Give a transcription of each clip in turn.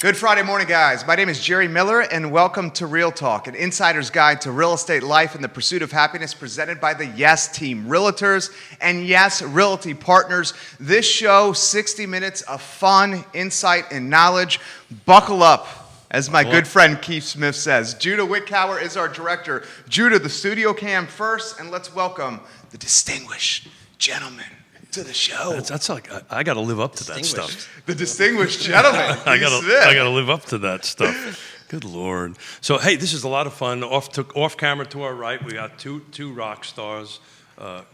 Good Friday morning, guys. My name is Jerry Miller, and welcome to Real Talk, an insider's guide to real estate life and the pursuit of happiness presented by the Yes Team, Realtors and Yes Realty Partners. This show, 60 minutes of fun, insight, and knowledge. Buckle up, as my good friend Keith Smith says. Judah Wickower is our director. Judah, the studio cam first, and let's welcome the distinguished gentleman to the show. That's like I got to live up to that stuff. The distinguished gentleman. I got to live up to that stuff. Good Lord. So hey, this is a lot of fun. Off camera to our right, we got two rock stars.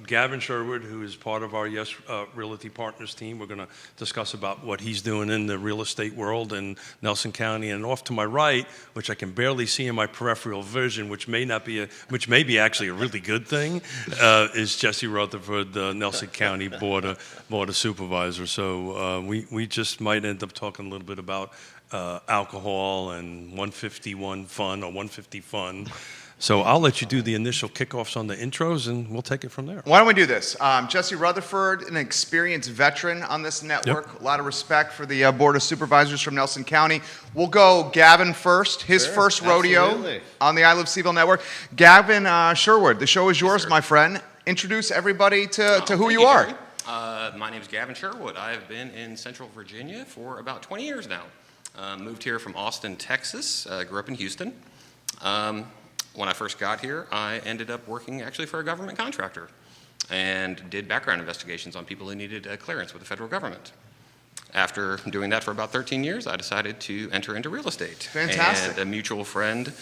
Gavin Sherwood, who is part of our Yes Realty Partners team. We're going to discuss about what he's doing in the real estate world in Nelson County. And off to my right, which I can barely see in my peripheral vision, which may be actually a really good thing, is Jesse Rutherford, the Nelson County Board of Supervisors. So we just might end up talking a little bit about alcohol and 151 fun or 150 fun. So I'll let you do the initial kickoffs on the intros, and we'll take it from there. Why don't we do this? Jesse Rutherford, an experienced veteran on this network. Yep. A lot of respect for the Board of Supervisors from Nelson County. We'll go Gavin first, his first rodeo on the I Love CVille Network. Gavin Sherwood, the show is yours, my friend. Introduce everybody to who you are. My name is Gavin Sherwood. I have been in Central Virginia for about 20 years now. Moved here from Austin, Texas. Grew up in Houston. When I first got here, I ended up working actually for a government contractor and did background investigations on people who needed clearance with the federal government. After doing that for about 13 years, I decided to enter into real estate. Fantastic. And a mutual friend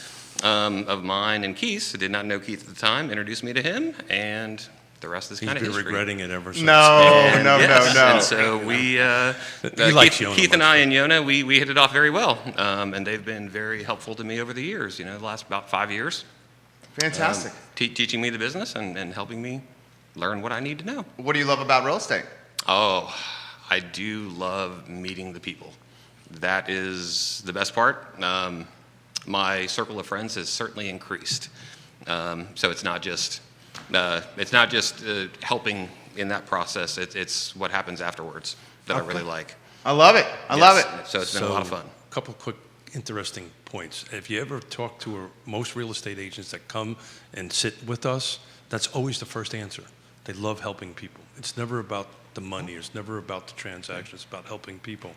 of mine and Keith's, who did not know Keith at the time, introduced me to him, and the rest is kind of history. He's been regretting it ever since. No. And so we, Keith and I and Yona, we hit it off very well. And they've been very helpful to me over the years, the last about 5 years. Fantastic. Teaching me the business and helping me learn what I need to know. What do you love about real estate? Oh, I do love meeting the people. That is the best part. My circle of friends has certainly increased. So it's not just helping in that process. It's what happens afterwards that I really like. I love it. I love it. So it's been a lot of fun. A couple quick interesting points. If you ever talk to most real estate agents that come and sit with us, that's always the first answer. They love helping people. It's never about the money. It's never about the transaction. It's about helping people.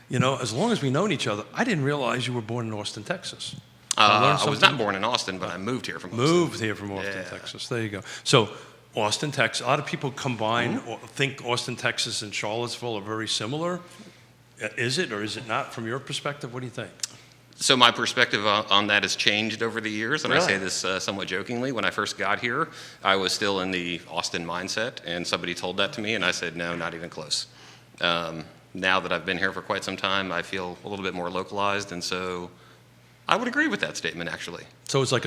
As long as we've known each other, I didn't realize you were born in Austin, Texas. I was not born in Austin, but I moved here from Austin. Moved here from Austin, Texas. There you go. So Austin, Texas. A lot of people combine or think Austin, Texas and Charlottesville are very similar. Is it or is it not from your perspective? What do you think? So my perspective on that has changed over the years, and Really? I say this somewhat jokingly. When I first got here, I was still in the Austin mindset, and somebody told that to me, and I said, no, not even close. Now that I've been here for quite some time, I feel a little bit more localized, and so I would agree with that statement, actually. So it's like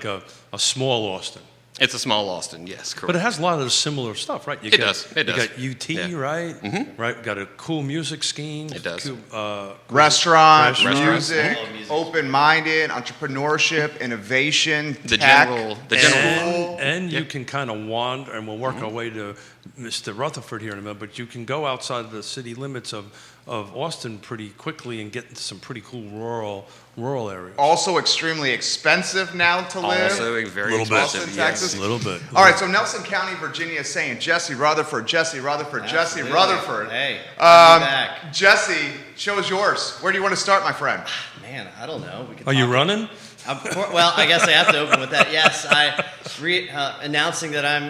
a small Austin. It's a small Austin, yes, correct. But it has a lot of similar stuff, right? It does. You got UT, right? Mm-hmm. Right. Got a cool music scheme. It does. Restaurant, Restaurants. music, open-minded, entrepreneurship, innovation, The tech. general. And you can kind of wander, and we'll work our way to Mr. Rutherford here in a minute, but you can go outside the city limits of Austin pretty quickly and get into some pretty cool rural areas. Also extremely expensive now to live. Also very Little bit. expensive, Austin, yes. Texas. A little bit. All right, so Nelson County, Virginia is saying Jesse Rutherford, Jesse Rutherford, Jesse Absolutely. Rutherford. Hey, I'm back. Jesse, show is yours. Where do you want to start, my friend? Man, I don't know. We could Are you talk- running? Well, I guess I have to open with that. Yes, announcing that I'm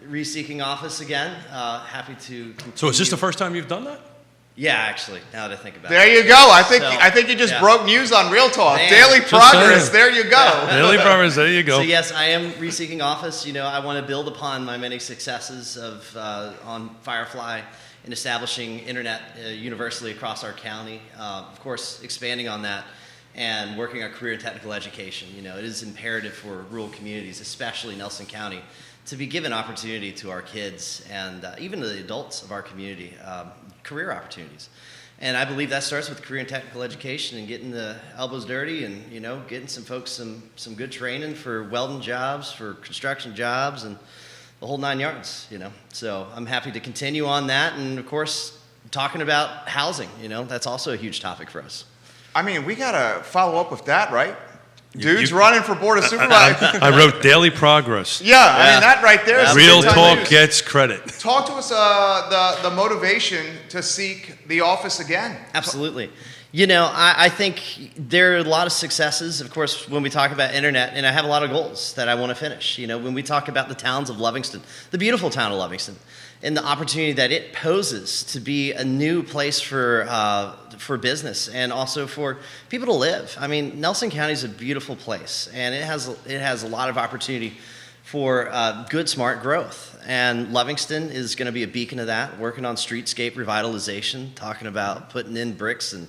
re-seeking office again. Happy to continue. So is this the first time you've done that? Yeah, actually, now that I think about There it. you go. I think you just yeah. broke news on Real Talk. Man. Daily Just progress. saying. There you go. Daily Promise, there you go. So yes, I am re-seeking office. I want to build upon my many successes on Firefly in establishing internet universally across our county. Of course, expanding on that and working on career and technical education. It is imperative for rural communities, especially Nelson County, to be given opportunity to our kids and even to the adults of our community, career opportunities. And I believe that starts with career and technical education and getting the elbows dirty and, getting some folks some good training for welding jobs, for construction jobs, and the whole 9 yards, So I'm happy to continue on that. And, of course, talking about housing, that's also a huge topic for us. I mean, we got to follow up with that, right? You- Dude's you- running for Board of Supervisors. I wrote daily progress. Yeah, I mean, that right there is Real big time talk news. gets credit. Talk to us the motivation to seek the office again. Absolutely. You know, I think there are a lot of successes, of course, when we talk about internet, and I have a lot of goals that I want to finish. You know, when we talk about the towns of Livingston, the beautiful town of Livingston, and the opportunity that it poses to be a new place for business and also for people to live. I mean, Nelson County is a beautiful place, and it has a lot of opportunity for good, smart growth. And Livingston is going to be a beacon of that, working on streetscape revitalization, talking about putting in bricks and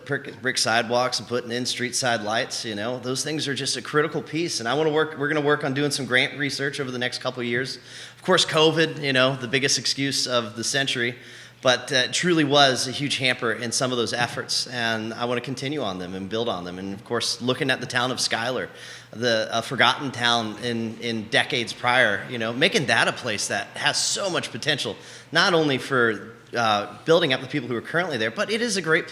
brick sidewalks and putting in street side lights. You know, those things are just a critical piece. And we're going to work on doing some grant research over the next couple of years. Of course, COVID, you know, the biggest excuse of the century, but it truly was a huge hamper in some of those efforts. And I want to continue on them and build on them. And of course, looking at the town of Schuyler, a forgotten town in decades prior, you know, making that a place that has so much potential, not only for building up the people who are currently there, but it is a great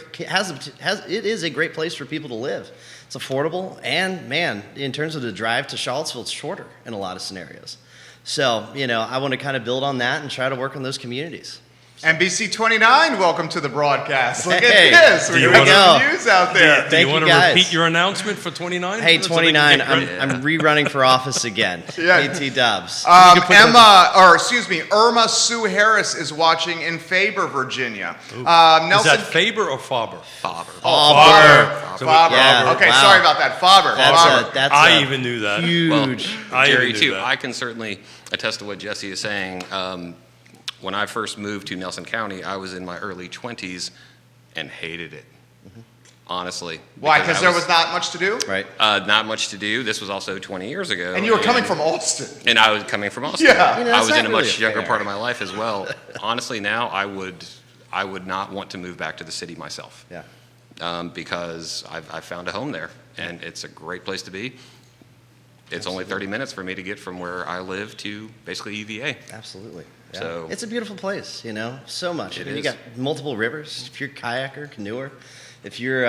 place for people to live. It's affordable, and man, in terms of the drive to Charlottesville, it's shorter in a lot of scenarios. So, you know, I want to kind of build on that and try to work on those communities. NBC 29, welcome to the broadcast. Look Hey, at this. do you We're wanna- getting some news out there. Do Thank you want you, to guys. repeat your announcement for 29? Hey, So they can 29, get credit? I'm rerunning for office again. Yeah. AT Dubs. Irma Sue Harris is watching in Faber, Virginia. Is Nelson that Faber or Faber? Faber. Faber. So Faber. yeah. Okay, Wow. sorry about that. Faber. Faber. That's I even knew that. huge. I Jerry, even knew too, that. I can certainly attest to what Jesse is saying. When I first moved to Nelson County, I was in my early 20s and hated it, honestly. Why? Because there I was not much to do? Right. not much to do. This was also 20 years ago. And you were coming from Austin. And I was coming from Austin. Yeah. You know, I that's was in not a much really younger fair. part of my life as well. Honestly, now I would not want to move back to the city myself. Yeah. Because I've found a home there, and it's a great place to be. It's only 30 minutes for me to get from where I live to basically UVA. Absolutely. Yeah. So- it's a beautiful place, you know, so much. It I mean, you is. got multiple rivers. If you're a kayaker, canoeer, if you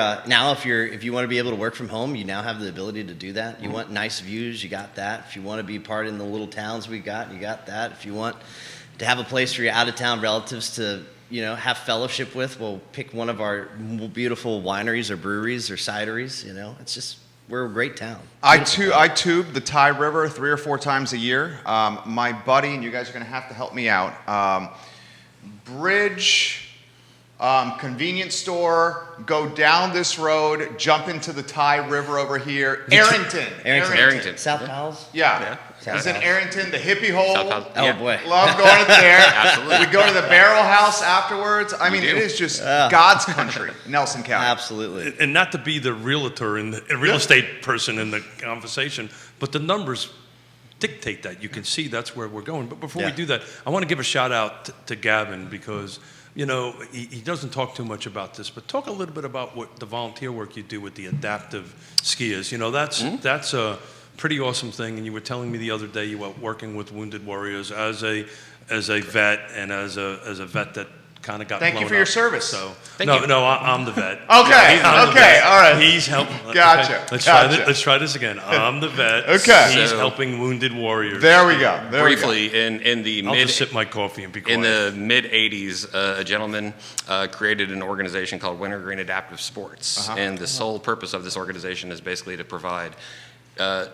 want to be able to work from home, you now have the ability to do that. You want nice views, you got that. If you want to be part in the little towns you got that. If you want to have a place for your out of town relatives to, you know, have fellowship with, we'll pick one of our beautiful wineries or breweries or cideries. You know, it's just, we're a great town. I tube the Tye River 3 or 4 times a year. My buddy, and you guys are going to have to help me out, Bridge, convenience store, go down this road, jump into the Tye River over here. Arrington. South Pals. Yeah. He's in Arrington, the hippie hole. South Pal- Oh yeah. boy. Love going to there. Absolutely. We go to the Barrel House afterwards. I mean, do. it is just God's country, Nelson County. Absolutely. And not to be the realtor and the real estate person in the conversation, but the numbers dictate that. You can see that's where we're going. But before we Yeah. do that, I want to give a shout out to Gavin because, you know, he doesn't talk too much about this, but talk a little bit about what the volunteer work you do with the adaptive skiers. You know, that's a pretty awesome thing. And you were telling me the other day you were working with wounded warriors as a vet and as a vet that kind of got Thank you blown for your up. service. So Thank you. I'm the vet. Okay, I'm the okay, vet. all right. He's helping. Gotcha, Let's gotcha. let's try this again. I'm the vet. Okay. He's So- helping wounded warriors. There we go. There we go. Briefly, in the I'll mid just sip my coffee and be quiet. in the mid 80s, a gentleman created an organization called Wintergreen Adaptive Sports, and the sole purpose of this organization is basically to provide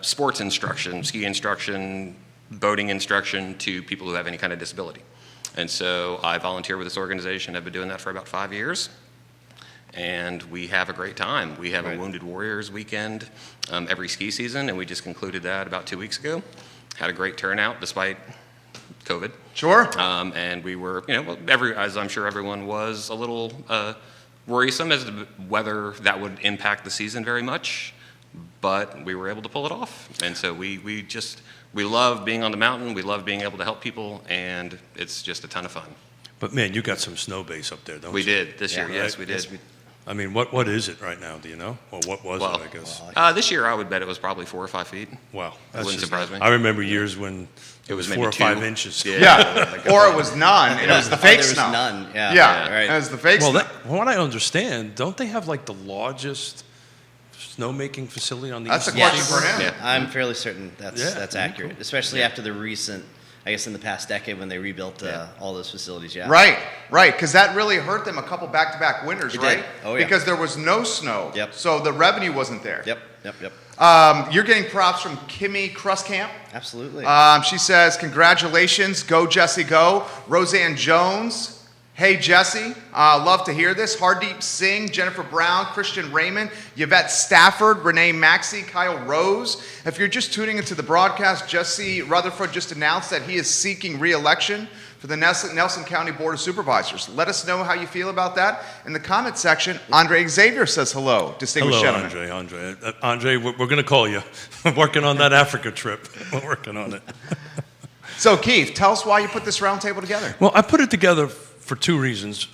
sports instruction, ski instruction, boating instruction to people who have any kind of disability. And so I volunteer with this organization. I've been doing that for about 5 years. And we have a great time. We have a Wounded Warriors weekend every ski season, and we just concluded that about 2 weeks ago. Had a great turnout despite COVID. Sure. And we were, you know, as I'm sure everyone was, a little worrisome as to whether that would impact the season very much. But we were able to pull it off. And so we love being on the mountain. We love being able to help people, and it's just a ton of fun. But man, you got some snow base up there, don't We you? did this year. Yeah. Yes, we did. Yes, I mean, what is it right now? Do you know? Well, what was it? I guess. This year I would bet it was probably 4 or 5 feet. Wow, That wouldn't surprise me. I remember years when it was maybe 4 or 5 2. inches. Yeah, or it was none, and it was the fake there was snow. none. Yeah. Yeah, Right. it was the fake Well, snow. from what I understand, don't they have like the largest snowmaking facility on the That's East a Coast? question for him. Yeah. I'm fairly certain that's Yeah. accurate, especially after the recent, I guess in the past decade when they rebuilt all those facilities. Yeah. Right, because that really hurt them a couple back-to-back winters, It right? did. Oh, yeah. Because there was no snow. Yep. So the revenue wasn't there. Yep. You're getting props from Kimmy Kruskamp. Absolutely. She says, congratulations, go Jesse, go. Roseanne Jones, hey Jesse, love to hear this. Hardeep Singh, Jennifer Brown, Christian Raymond, Yvette Stafford, Renee Maxey, Kyle Rose. If you're just tuning into the broadcast, Jesse Rutherford just announced that he is seeking re-election for the Nelson County Board of Supervisors. Let us know how you feel about that in the comment section. Andre Xavier says hello, distinguished Hello, gentlemen. Andre, we're going to call you. We're working on that Africa trip. We're working on it. So Keith, tell us why you put this roundtable together. Well, I put it together for 2 reasons.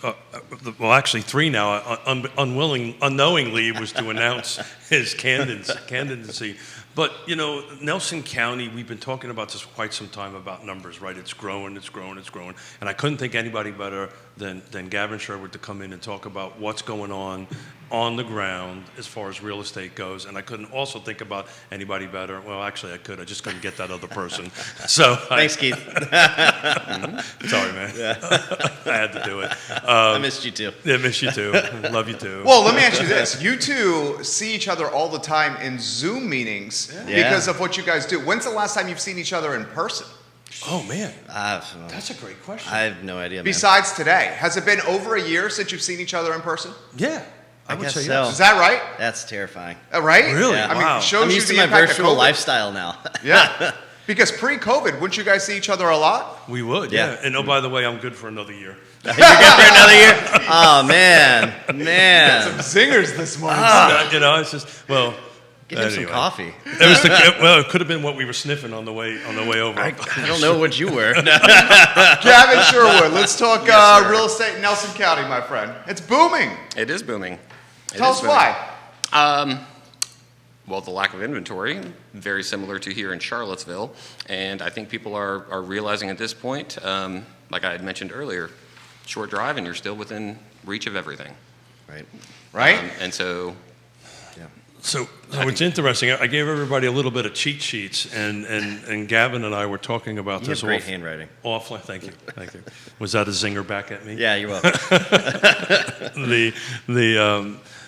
Well, actually 3 now. Unknowingly was to announce his candidacy. But, you know, Nelson County, we've been talking about this for quite some time about numbers, right? It's growing. And I couldn't think anybody better than Gavin Sherwood to come in and talk about what's going on the ground as far as real estate goes. And I couldn't also think about anybody better. Well, actually, I could. I just couldn't get that other person. So Thanks, Keith. Sorry, man. I had to do it. I missed you too. Yeah, miss you too. Love you too. Well, let me ask you this. You two see each other all the time in Zoom meetings because of what you guys do. When's the last time you've seen each other in person? Oh, man. That's That's a great question. I have no idea, man. Besides today. Has it been over a year since you've seen each other in person? Yeah. I would guess say so. yes. Is that right? That's terrifying. Right? Really? Yeah. I mean, Wow. it shows I'm you used to the my impact of virtual COVID. lifestyle now. Yeah. Because pre-COVID, wouldn't you guys see each other a lot? We would, Yeah. yeah. And oh, by the way, I'm good for another year. You're good for another year? Oh, man. Some zingers this morning. You know, it's just, well. Get him some anyway. coffee. It was well, it could have been what we were sniffing on the way over. I don't know what you were. Gavin Sherwood, let's talk Yes, sir. real estate in Nelson County, my friend. It's booming. It is booming. Tell us why. Well, the lack of inventory, very similar to here in Charlottesville. And I think people are realizing at this point, like I had mentioned earlier, short drive and you're still within reach of everything. Right? And so, So it's interesting. I gave everybody a little bit of cheat sheets, and Gavin and I were talking about You this have great handwriting. offline. Thank you. Was that a zinger back at me? Yeah, you're welcome.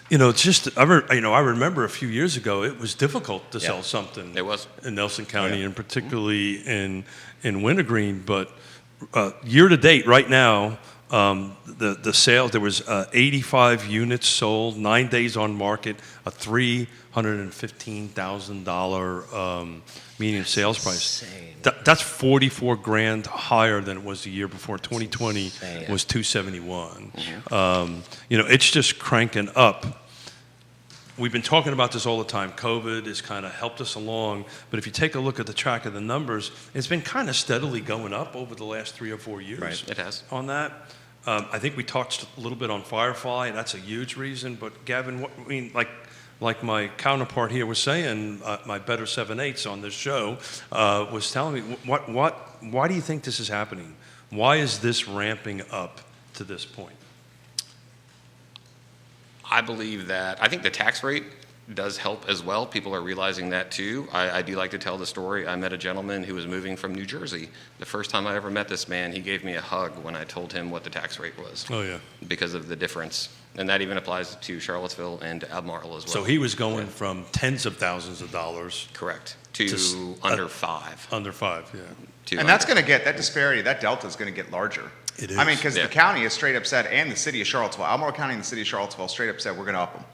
You know, it's just I remember a few years ago it was difficult to sell something. It was. In Nelson County, and particularly in Wintergreen. But year to date, right now, the sales, there was 85 units sold, 9 days on market, a $315,000 median sales price. insane. That's $44,000 higher than it was the year before. 2020 Insane. was $271. You know, it's just cranking up. We've been talking about this all the time. COVID has kind of helped us along, but if you take a look at the track of the numbers, it's been kind of steadily going up over the last 3 or 4 years. Right, it has. On that, I think we touched a little bit on Firefly, and that's a huge reason. But Gavin, like my counterpart here was saying, my better 7/8 on this show was telling me, why do you think this is happening? Why is this ramping up to this point? I think the tax rate does help as well. People are realizing that too. I do like to tell the story. I met a gentleman who was moving from New Jersey. The first time I ever met this man, he gave me a hug when I told him what the tax rate was. Oh, yeah. Because of the difference. And that even applies to Charlottesville and to Albemarle as well. So he was going from tens of thousands of dollars Correct. To to under 5. under 5, yeah. And that's going to get, that disparity, that delta is going to get larger. It I mean, is. because Yeah. the county has straight up said, and the city of Charlottesville, Albemarle County and the city of Charlottesville straight up said, we're going to up them.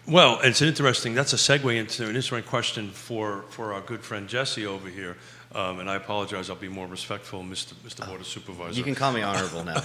Well, it's interesting. That's a segue into an interesting question for our good friend Jesse over here. And I apologize. I'll be more respectful, Mr. Board of Supervisor. You can call me honorable now.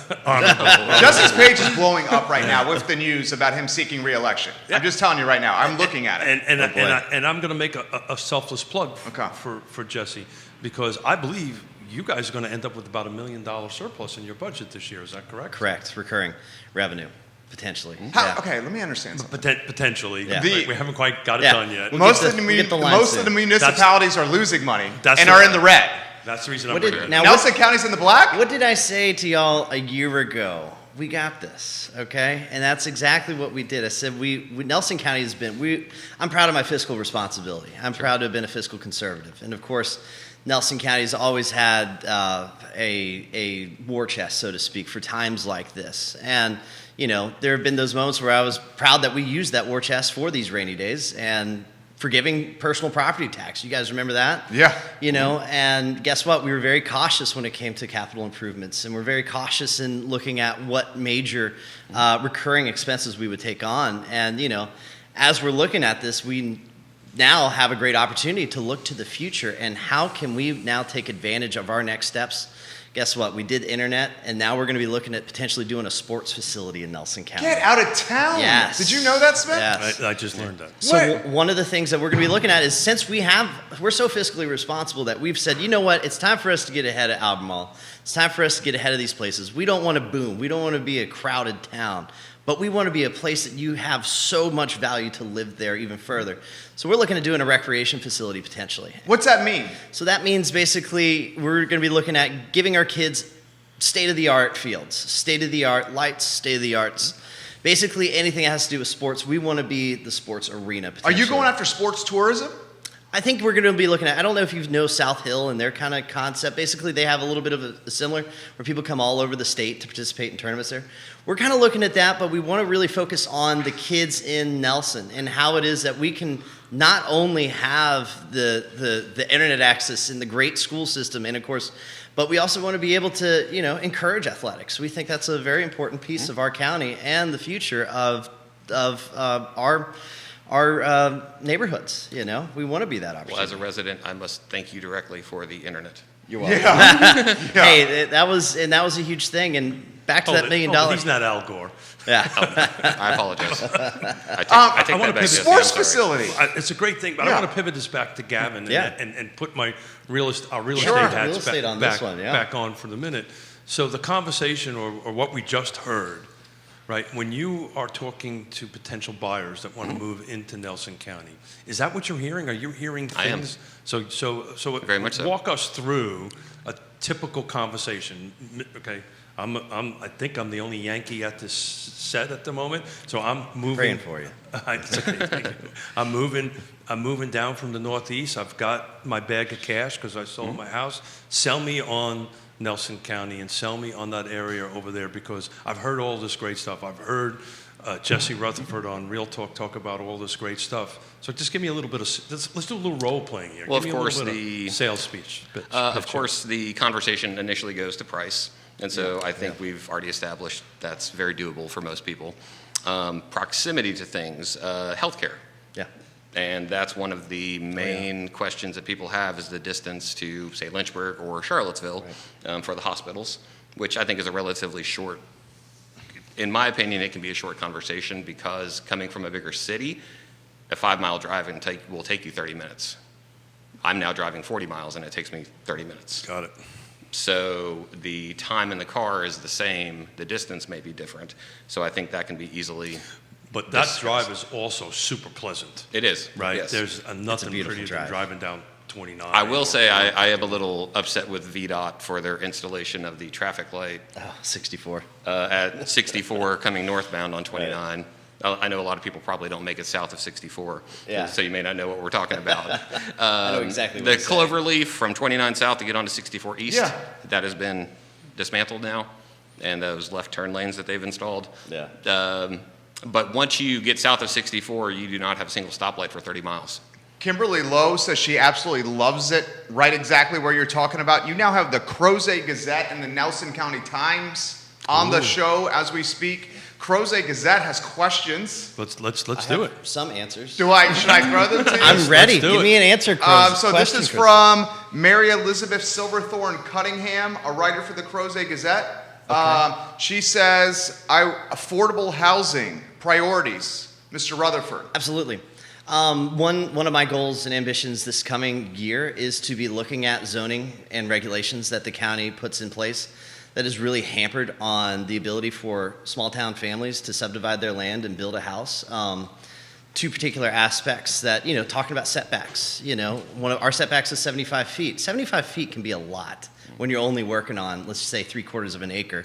Jesse's page is blowing up right now with the news about him seeking re-election. I'm just telling you right now. I'm looking at it. And I'm going to make a selfless plug Okay. for Jesse, because I believe you guys are going to end up with about $1 million surplus in your budget this year. Is that correct? Correct. Recurring revenue. potentially. How, okay, let me understand something. Potentially. Yeah. We haven't quite got it Yeah. done yet. We'll Most get of the- the, we'll get the line most of soon. the municipalities are losing money That's and the- are in the red. That's the reason I'm What did- bringing it now up. Nelson County's in the black? What did I say to y'all a year ago? We got this, okay? And that's exactly what we did. I said Nelson County has been, I'm proud of my fiscal responsibility. I'm proud to have been a fiscal conservative. And of course, Nelson County has always had a war chest, so to speak, for times like this. And, you know, there have been those moments where I was proud that we used that war chest for these rainy days and forgiving personal property tax. You guys remember that? Yeah. You know, and guess what? We were very cautious when it came to capital improvements, and we're very cautious in looking at what major recurring expenses we would take on. And, you know, as we're looking at this, we now have a great opportunity to look to the future and how can we now take advantage of our next steps. Guess what? We did internet, and now we're going to be looking at potentially doing a sports facility in Nelson County. Get out of town. Yes. Did you know that, Smith? Yes. I just learned that. So What? one of the things that we're going to be looking at is since we're so fiscally responsible that we've said, you know what, it's time for us to get ahead of Albemarle. It's time for us to get ahead of these places. We don't want to boom. We don't want to be a crowded town, but we want to be a place that you have so much value to live there even further. So we're looking at doing a recreation facility potentially. What's that mean? So that means basically we're going to be looking at giving our kids state-of-the-art fields, state-of-the-art lights, state-of-the-arts. Basically anything that has to do with sports, we want to be the sports arena Are potentially. you going after sports tourism? I think we're going to be looking at, I don't know if you know South Hill and their kind of concept. Basically, they have a little bit of a similar, where people come all over the state to participate in tournaments there. We're kind of looking at that, but we want to really focus on the kids in Nelson and how it is that we can not only have the internet access in the great school system, and of course, but we also want to be able to, you know, encourage athletics. We think that's a very important piece of our county and the future of our neighborhoods. You know, we want to be that opportunity. Well, as a resident, I must thank you directly for the internet. You're welcome. Yeah. Hey, that was a huge thing. And back to that $1 million. He's not Al Gore. Yeah. I apologize. I take I that wanna back. pick Jesse, Sports I'm sorry. facility. It's a great thing, but Yeah. I want to pivot this back to Gavin Yeah. and put my real estate Sure. hats Real estate on back, this one, yeah. back on for the minute. So the conversation or what we just heard, right? When you are talking to potential buyers that want to move into Nelson County, is that what you're hearing? Are you hearing I am. things? So Very much so. Walk us through a typical conversation. Okay, I think I'm the only Yankee at this set at the moment, so I'm moving. Praying for you. It's okay, thank you. I'm moving down from the Northeast. I've got my bag of cash because I sold my house. Sell me on Nelson County and sell me on that area over there because I've heard all this great stuff. I've heard Jesse Rutherford on Real talk about all this great stuff. So just give me a little bit of, let's do a little role playing here. Well, give of me course, a little bit of sales speech. Of course, the conversation initially goes to price. And so I think we've already established that's very doable for most people. Proximity to things, healthcare. Yeah. And that's one of the main questions that people have is the distance to, say, Lynchburg or Charlottesville for the hospitals, which I think is a relatively short, in my opinion, it can be a short conversation because coming from a bigger city, a 5-mile drive will take you 30 minutes. I'm now driving 40 miles and it takes me 30 minutes. Got it. So the time in the car is the same, the distance may be different. So I think that can be easily. But that discussed. drive is also super pleasant, It is. right? Yes. There's nothing beautiful prettier drive. than driving down 29. I will say I am a little upset with VDOT for their installation of the traffic light Oh, 64. at 64 coming northbound on 29. I know a lot of people probably don't make it south of 64, Yeah. so you may not know what we're talking about. I know exactly what The you're saying. cloverleaf from 29 south to get onto 64 east, Yeah. that has been dismantled now, and those left turn lanes that they've installed. Yeah. But once you get south of 64, you do not have a single stoplight for 30 miles. Kimberly Lowe says she absolutely loves it, right exactly where you're talking about. You now have the Crozet Gazette and the Nelson County Times on the show as we speak. Crozet Gazette has questions. Let's do I have it. Some answers. Should I throw them to you? I'm ready. do Give it. me an answer, Chris. So this Question, is Chris. from Mary Elizabeth Silverthorne Cunningham, a writer for the Crozet Gazette. She says, affordable housing priorities. Mr. Rutherford. Absolutely. One of my goals and ambitions this coming year is to be looking at zoning and regulations that the county puts in place that has really hampered on the ability for small town families to subdivide their land and build a house. Two particular aspects that, talking about setbacks, one of our setbacks is 75 feet. 75 feet can be a lot when you're only working on, let's say, 3/4 of an acre.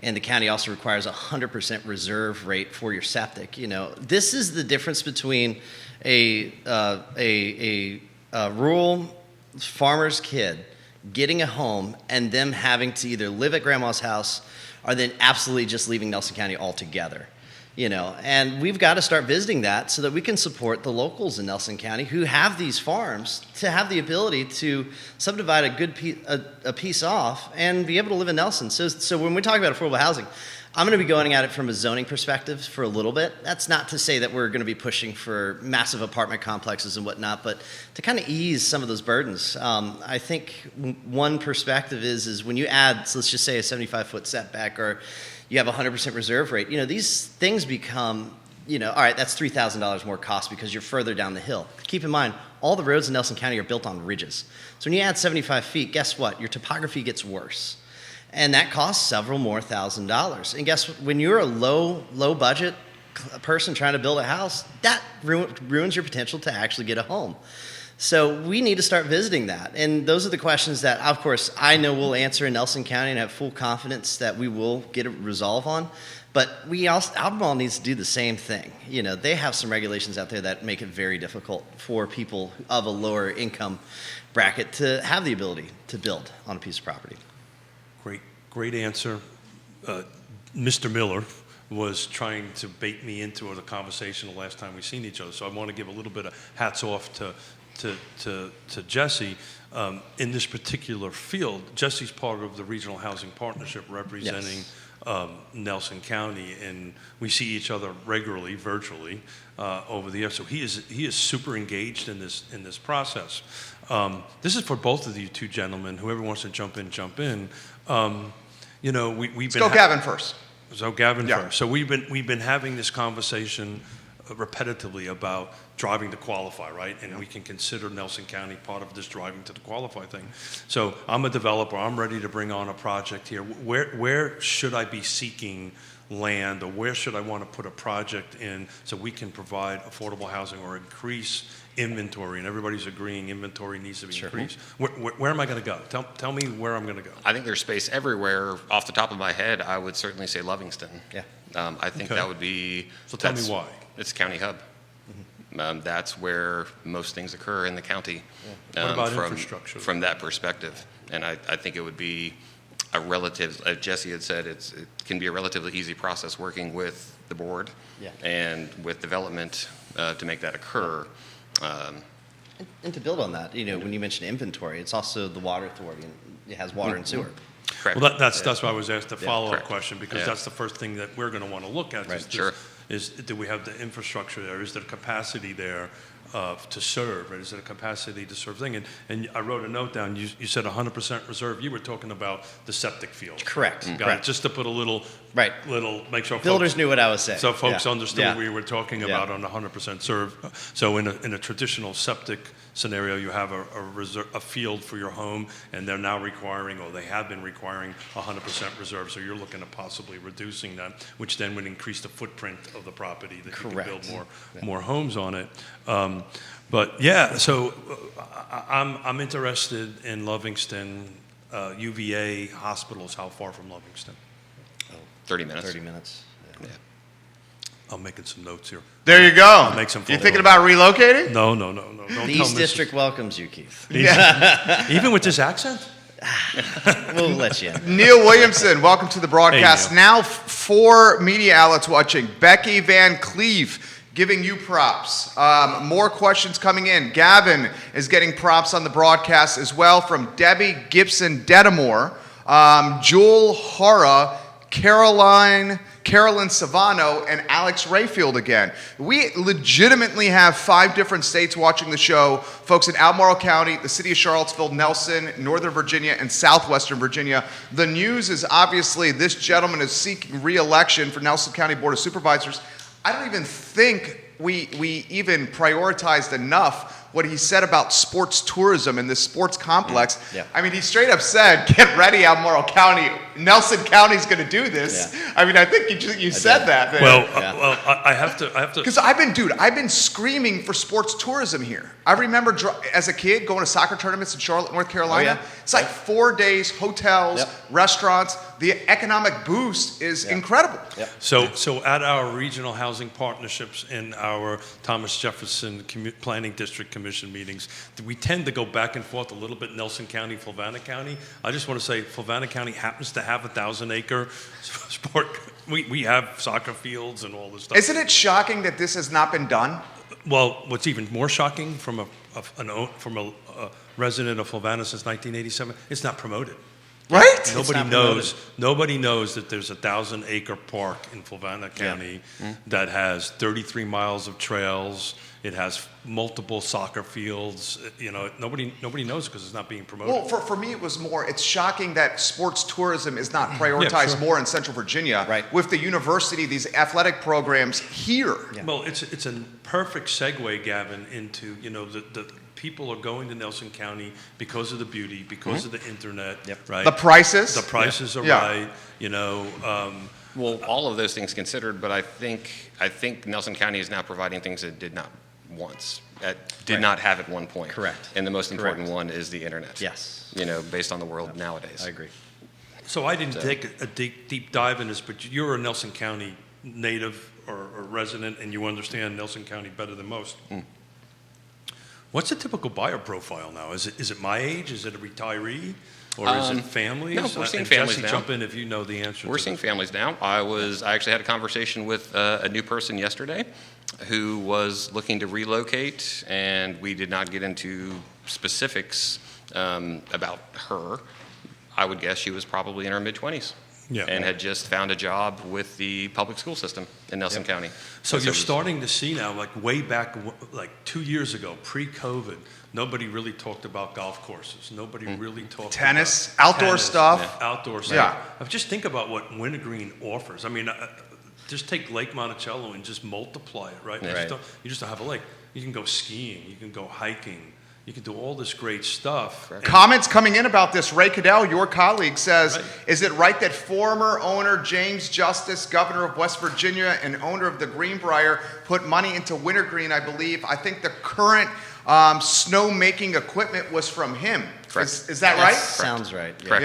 And the county also requires a 100% reserve rate for your septic. This is the difference between a rural farmer's kid getting a home and them having to either live at grandma's house or then absolutely just leaving Nelson County altogether. And we've got to start visiting that so that we can support the locals in Nelson County who have these farms to have the ability to subdivide a piece off and be able to live in Nelson. So when we talk about affordable housing, I'm going to be going at it from a zoning perspective for a little bit. That's not to say that we're going to be pushing for massive apartment complexes and whatnot, but to kind of ease some of those burdens. I think one perspective is when you add, so let's just say a 75-foot setback, or you have a 100% reserve rate, these things become, all right, that's $3,000 more cost because you're further down the hill. Keep in mind, all the roads in Nelson County are built on ridges. So when you add 75 feet, guess what? Your topography gets worse. And that costs several more $1,000s. And guess what? When you're a low budget person trying to build a house, that ruins your potential to actually get a home. So we need to start visiting that. And those are the questions that, of course, I know we'll answer in Nelson County and have full confidence that we will get a resolve on. But Albemarle needs to do the same thing. They have some regulations out there that make it very difficult for people of a lower income bracket to have the ability to build on a piece of property. Great answer. Mr. Miller was trying to bait me into the conversation the last time we seen each other. So I want to give a little bit of hats off to Jesse. In this particular field, Jesse's part of the Regional Housing Partnership representing Nelson County, and we see each other regularly, virtually, over the year. So he is super engaged in this process. This is for both of you two gentlemen. Whoever wants to jump in. We've been Gavin first. So Gavin first. So we've been having this conversation repetitively about driving to qualify, right? And we can consider Nelson County part of this driving to the qualify thing. So I'm a developer. I'm ready to bring on a project here. Where should I be seeking land, or where should I want to put a project in so we can provide affordable housing or increase inventory? And everybody's agreeing inventory needs to be increased. Where am I going to go? Tell me where I'm going to go. I think there's space everywhere. Off the top of my head, I would certainly say Livingston. Yeah. I think that would be. So tell me why. It's a county hub. That's where most things occur in the county. What about infrastructure? From that perspective, and I think it would be a relative. As Jesse had said, it can be a relatively easy process working with the board and with development to make that occur. And to build on that, when you mention inventory, it's also the water authority, and it has water and sewer. Correct. Well, that's why I was asked the follow-up question, because that's the first thing that we're going to want to look at. Is do we have the infrastructure there? Is there capacity there to serve? Or is there a capacity to serve thing? And I wrote a note down. You said 100% reserve. You were talking about the septic field. Correct. Got it. Just to put a little, make sure builders folks knew what I was saying. So folks understood what we were talking about on the 100% serve. So in a traditional septic scenario, you have a field for your home, and they're now requiring, or they have been requiring, 100% reserve. So you're looking at possibly reducing that, which then would increase the footprint of the property that you can build more homes on it. But yeah, so I'm interested in Livingston. UVA hospitals. How far from Livingston? 30 minutes. 30 minutes. Yeah. I'm making some notes here. There you go. I'll make some You thinking about relocating? No. Don't The East District welcomes you, Keith. Even with this accent? We'll let you in. Neil Williamson, welcome to the broadcast. Hey, Neil. Now 4 media outlets watching. Becky Van Cleve giving you props. More questions coming in. Gavin is getting props on the broadcast as well from Debbie Gibson Dedamore, Jewel Hara, Carolyn Savano, and Alex Rayfield again. We legitimately have 5 different states watching the show. Folks in Albemarle County, the city of Charlottesville, Nelson, Northern Virginia, and Southwestern Virginia. The news is obviously this gentleman is seeking re-election for Nelson County Board of Supervisors. I don't even think we even prioritized enough what he said about sports tourism and this sports complex. Yeah. I mean, he straight up said, get ready, Albemarle County. Nelson County's going to do this. Yeah. I mean, I think you said that. Man. Well, I have to. Because I've been screaming for sports tourism here. I remember as a kid going to soccer tournaments in Charlotte, North Carolina. Oh, yeah. It's like 4 days, hotels, Yep. restaurants. The economic boost is incredible. Yep. So at our regional housing partnerships in our Thomas Jefferson Planning District Commission meetings, we tend to go back and forth a little bit, Nelson County, Fluvanna County. I just want to say Fluvanna County happens to have 1,000-acre sport. We have soccer fields and all this stuff. Isn't it shocking that this has not been done? Well, what's even more shocking from a resident of Fluvanna since 1987, it's not promoted. Right? Nobody knows that there's 1,000-acre park in Fluvanna County that has 33 miles of trails. It has multiple soccer fields. Nobody knows it because it's not being promoted. Well, for me, it's shocking that sports tourism is not prioritized more in Central Virginia. Right. With the university, these athletic programs here. Yeah. Well, it's a perfect segue, Gavin, into the people are going to Nelson County because of the beauty, because of the internet, right? The prices. The prices are right. Well, all of those things considered, but I think Nelson County is now providing things it did not once, did not have at one point. Correct. And the most important one is the internet. Yes. Based on the world nowadays. I agree. So I didn't take a deep dive in this, but you're a Nelson County native or resident, and you understand Nelson County better than most. What's the typical buyer profile now? Is it my age? Is it a retiree? Or is it families? No, we're seeing and families Jesse, now. jump in if you know the answer. We're seeing families now. I actually had a conversation with a new person yesterday who was looking to relocate, and we did not get into specifics about her. I would guess she was probably in her mid-20s. Yeah. And had just found a job with the public school system in Nelson County. So you're starting to see now, like way back, like 2 years ago, pre-COVID, nobody really talked about golf courses. Nobody really talked Tennis, about outdoor stuff. Outdoor stuff. Just think about what Wintergreen offers. I mean, just take Lake Monticello and just multiply it, right? You just don't have a lake. You can go skiing. You can go hiking. You can do all this great stuff. Comments coming in about this. Ray Cadell, your colleague, says, is it right that former owner James Justice, governor of West Virginia and owner of the Greenbrier, put money into Wintergreen, I believe? I think the current snow-making equipment was from him. Correct. Is that right? Sounds right. Yeah. Correct.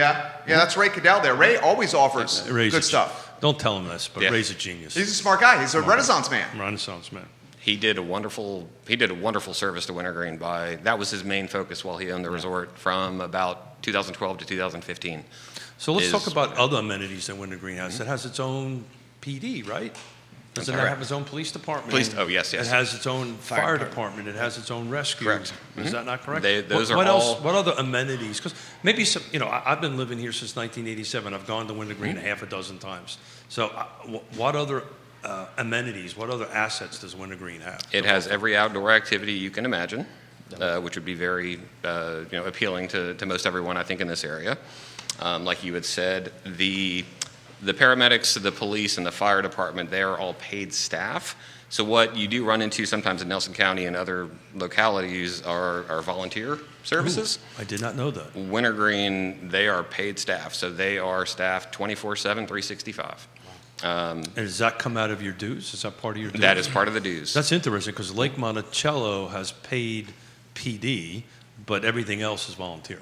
Yeah, that's Ray Cadell there. Ray always offers good stuff. Don't tell him this, but Ray's a genius. He's a smart guy. He's a Renaissance man. Renaissance man. He did a wonderful service to Wintergreen that was his main focus while he owned the resort from about 2012 to 2015. So let's talk about other amenities that Wintergreen has. It has its own PD, right? Doesn't it have its own police department? Yes. It has its own fire department. It has its own rescue. Correct. Is that not correct? What else? What other amenities? Because maybe I've been living here since 1987. I've gone to Wintergreen a half a dozen times. So what other amenities, what other assets does Wintergreen have? It has every outdoor activity you can imagine, which would be very appealing to most everyone, I think, in this area. Like you had said, the paramedics, the police, and the fire department, they are all paid staff. So what you do run into sometimes in Nelson County and other localities are volunteer services. Ooh, I did not know that. Wintergreen, they are paid staff. So they are staffed 24/7, 365. And does that come out of your dues? Is that part of your dues? That is part of the dues. That's interesting because Lake Monticello has paid PD, but everything else is volunteer.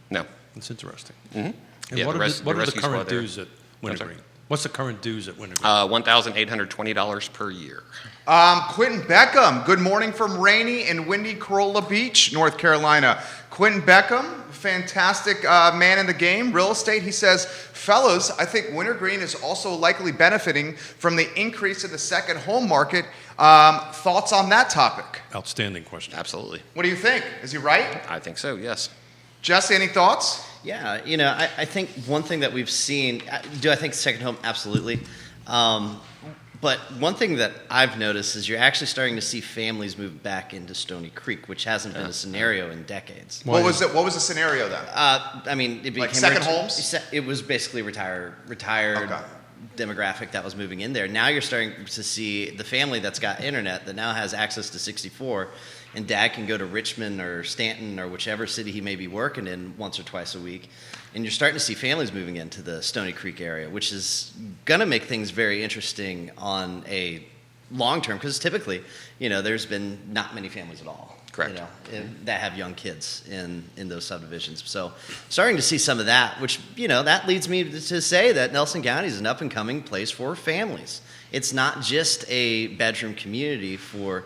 No. That's interesting. Mm-hmm. And what are the current dues at Wintergreen? What's the current dues at Wintergreen? $1,820 per year. Quentin Beckham, good morning from rainy and windy Corolla Beach, North Carolina. Quentin Beckham, fantastic man in the game, real estate. He says, fellas, I think Wintergreen is also likely benefiting from the increase in the second home market. Thoughts on that topic? Outstanding question. Absolutely. What do you think? Is he right? I think so, yes. Jesse, any thoughts? Yeah, I think one thing that we've seen, do I think second home? Absolutely. But one thing that I've noticed is you're actually starting to see families move back into Stony Creek, which hasn't been a scenario in decades. What was the scenario then? I mean, it became second homes? It was basically retired Okay. demographic that was moving in there. Now you're starting to see the family that's got internet that now has access to 64, and dad can go to Richmond or Stanton or whichever city he may be working in once or twice a week. And you're starting to see families moving into the Stony Creek area, which is going to make things very interesting on a long term, because typically, there's been not many families at all. Correct. That have young kids in those subdivisions. So starting to see some of that, which, that leads me to say that Nelson County is an up-and-coming place for families. It's not just a bedroom community for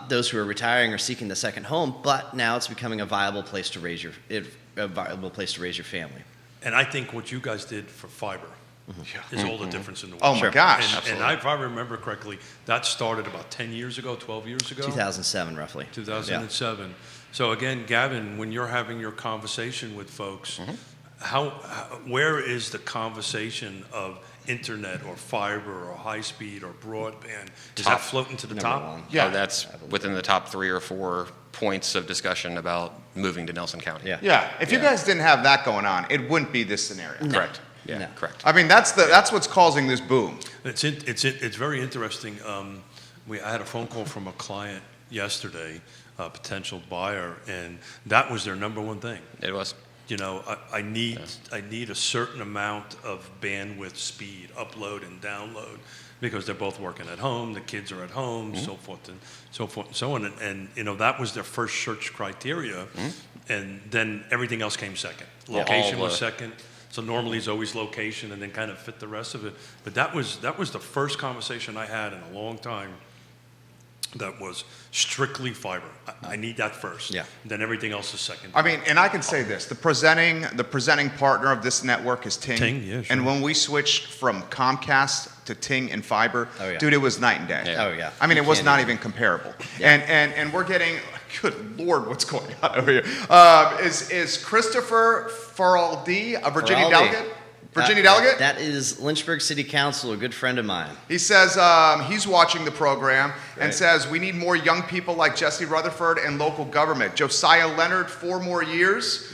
those who are retiring or seeking the second home, but now it's becoming a viable place to raise your family. And I think what you guys did for fiber is all the difference in the world. Oh, my gosh. And if I remember correctly, that started about 10 years ago, 12 years ago? 2007, roughly. 2007. Yeah. So again, Gavin, when you're having your conversation with folks, where is the conversation of internet or fiber or high speed or broadband? Is that floating to the top? One. Yeah, that's within the top 3 or 4 points of discussion about moving to Nelson County. Yeah. If you guys didn't have that going on, it wouldn't be this scenario. No. Correct. Yeah, No. correct. I mean, that's what's causing this boom. It's very interesting. I had a phone call from a client yesterday, a potential buyer, and that was their number one thing. It was. I need a certain amount of bandwidth speed, upload and download, because they're both working at home, the kids are at home, so forth and so on. And that was their first search criteria, and then everything else came second. Location was second. So normally it's always location and then kind of fit the rest of it. But that was the first conversation I had in a long time that was strictly fiber. I need that first. Yeah. Then everything else is second. I mean, and I can say this: the presenting partner of this network is Ting. Ting, yeah, sure. And when we switched from Comcast to Ting and fiber, Oh, yeah. dude, it was night and day. Yeah. Oh, yeah. I mean, You it was can't not even- even comparable. And we're getting, good Lord, what's going on over here? Is Christopher Faraldi a Virginia Faraldi. delegate? Virginia delegate? That is Lynchburg City Council, a good friend of mine. He says he's watching the program and Right. says we need more young people like Jesse Rutherford and local government. Josiah Leonard, 4 more years.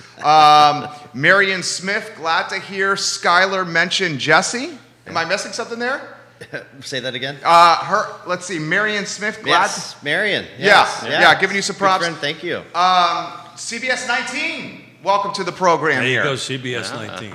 Marion Smith, glad to hear Skylar mention Jesse. Am I missing something there? Say that again? Let's see, Marion Smith, glad. Yes, Marion. Yeah, Yes. yeah, giving you some Good props. friend, thank you. CBS 19, welcome to the program There you here. go, CBS 19.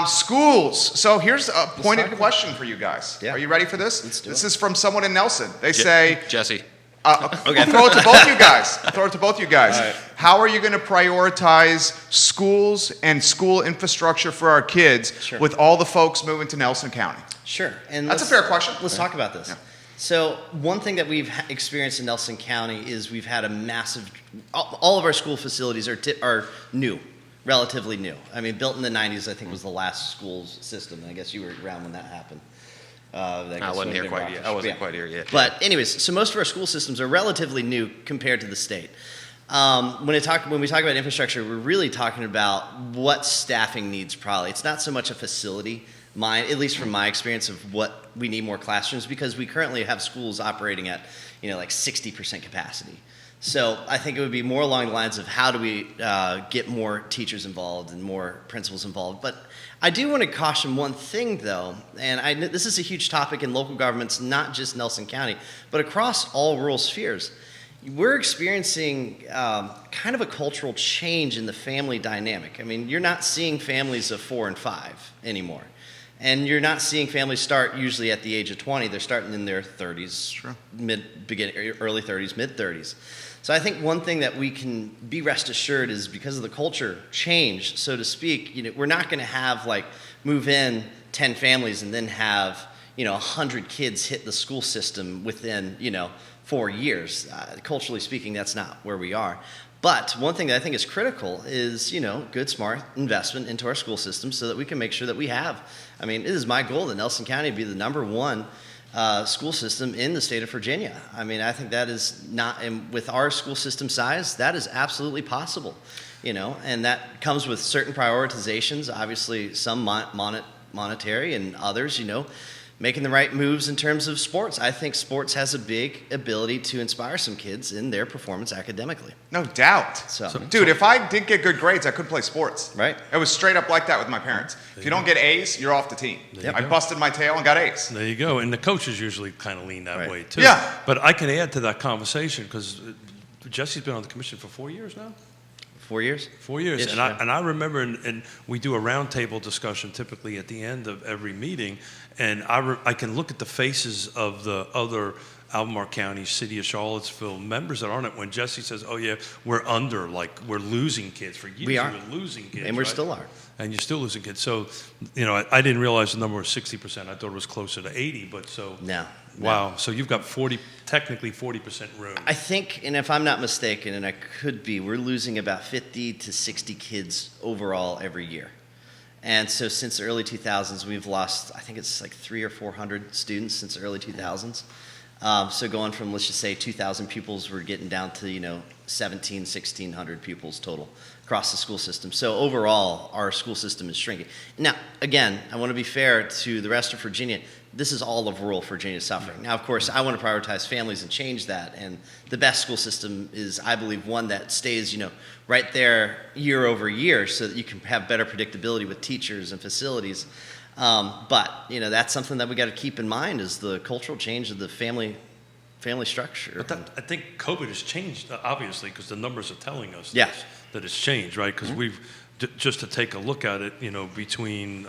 Schools. So here's a pointed question for you guys. Yeah. Are you ready for this? Let's do This it. is from someone in Nelson. They say, Jesse. I'll throw it to both you guys. Throw it to both you guys. All right. How are you going to prioritize schools and school infrastructure for our kids Sure. with all the folks moving to Nelson County? Sure. And That's a let's- fair question. Let's talk about this. Yeah. So one thing that we've experienced in Nelson County is we've had a massive, all of our school facilities are new, relatively new. I mean, built in the 90s, I think, was the last school system. And I guess you were around when that happened. I wasn't here quite yet. I wasn't quite here yet. But anyways, so most of our school systems are relatively new compared to the state. When we talk about infrastructure, we're really talking about what staffing needs probably. It's not so much a facility, at least from my experience of what we need more classrooms, because we currently have schools operating at, like 60% capacity. So I think it would be more along the lines of how do we get more teachers involved and more principals involved. But I do want to caution one thing, though, and this is a huge topic in local governments, not just Nelson County, but across all rural spheres. We're experiencing kind of a cultural change in the family dynamic. I mean, you're not seeing families of 4 and 5 anymore. And you're not seeing families start usually at the age of 20. They're starting in their 30s, early 30s, mid-30s. So I think one thing that we can be rest assured is because of the culture change, so to speak, we're not going to have move in 10 families and then have 100 kids hit the school system within 4 years. Culturally speaking, that's not where we are. But one thing that I think is critical is, good, smart investment into our school system so that we can make sure that we have. I mean, it is my goal that Nelson County be the #1 school system in the state of Virginia. I mean, I think that is not, and with our school system size, that is absolutely possible, and that comes with certain prioritizations, obviously some monetary and others, making the right moves in terms of sports. I think sports has a big ability to inspire some kids in their performance academically. No doubt. Dude, if I did get good grades, I could play sports. Right. It was straight up like that with my parents. If you don't get A's, you're off the team. I busted my tail and got A's. There you go. And the coaches usually kind of lean that way, too. Yeah. But I can add to that conversation because Jesse's been on the commission for 4 years now. 4 years? 4 years. Ish, And I remember, and we do a roundtable discussion typically at the end of every meeting, and I can look at the faces of the other Albemarle County, City of Charlottesville members that aren't it when Jesse says, oh yeah, we're we're losing kids. For years we are. We're losing kids. And we right? still are. And you're still losing kids. So, I didn't realize the number was 60%. I thought it was closer to 80, but so. No. Wow. So you've got technically 40% room. I think, and if I'm not mistaken, and I could be, we're losing about 50 to 60 kids overall every year. And so since the early 2000s, we've lost, I think it's like 300 or 400 students since the early 2000s. So going from, let's just say 2,000 pupils, we're getting down to, 1,600 pupils total across the school system. So overall, our school system is shrinking. Now, again, I want to be fair to the rest of Virginia. This is all of rural Virginia suffering. Now, of course, I want to prioritize families and change that. And the best school system is, I believe, one that stays, right there year over year so that you can have better predictability with teachers and facilities. But that's something that we got to keep in mind is the cultural change of the family structure. But I think COVID has changed, obviously, because the numbers are telling us Yeah. that it's changed, right? Because we've, just to take a look at it, between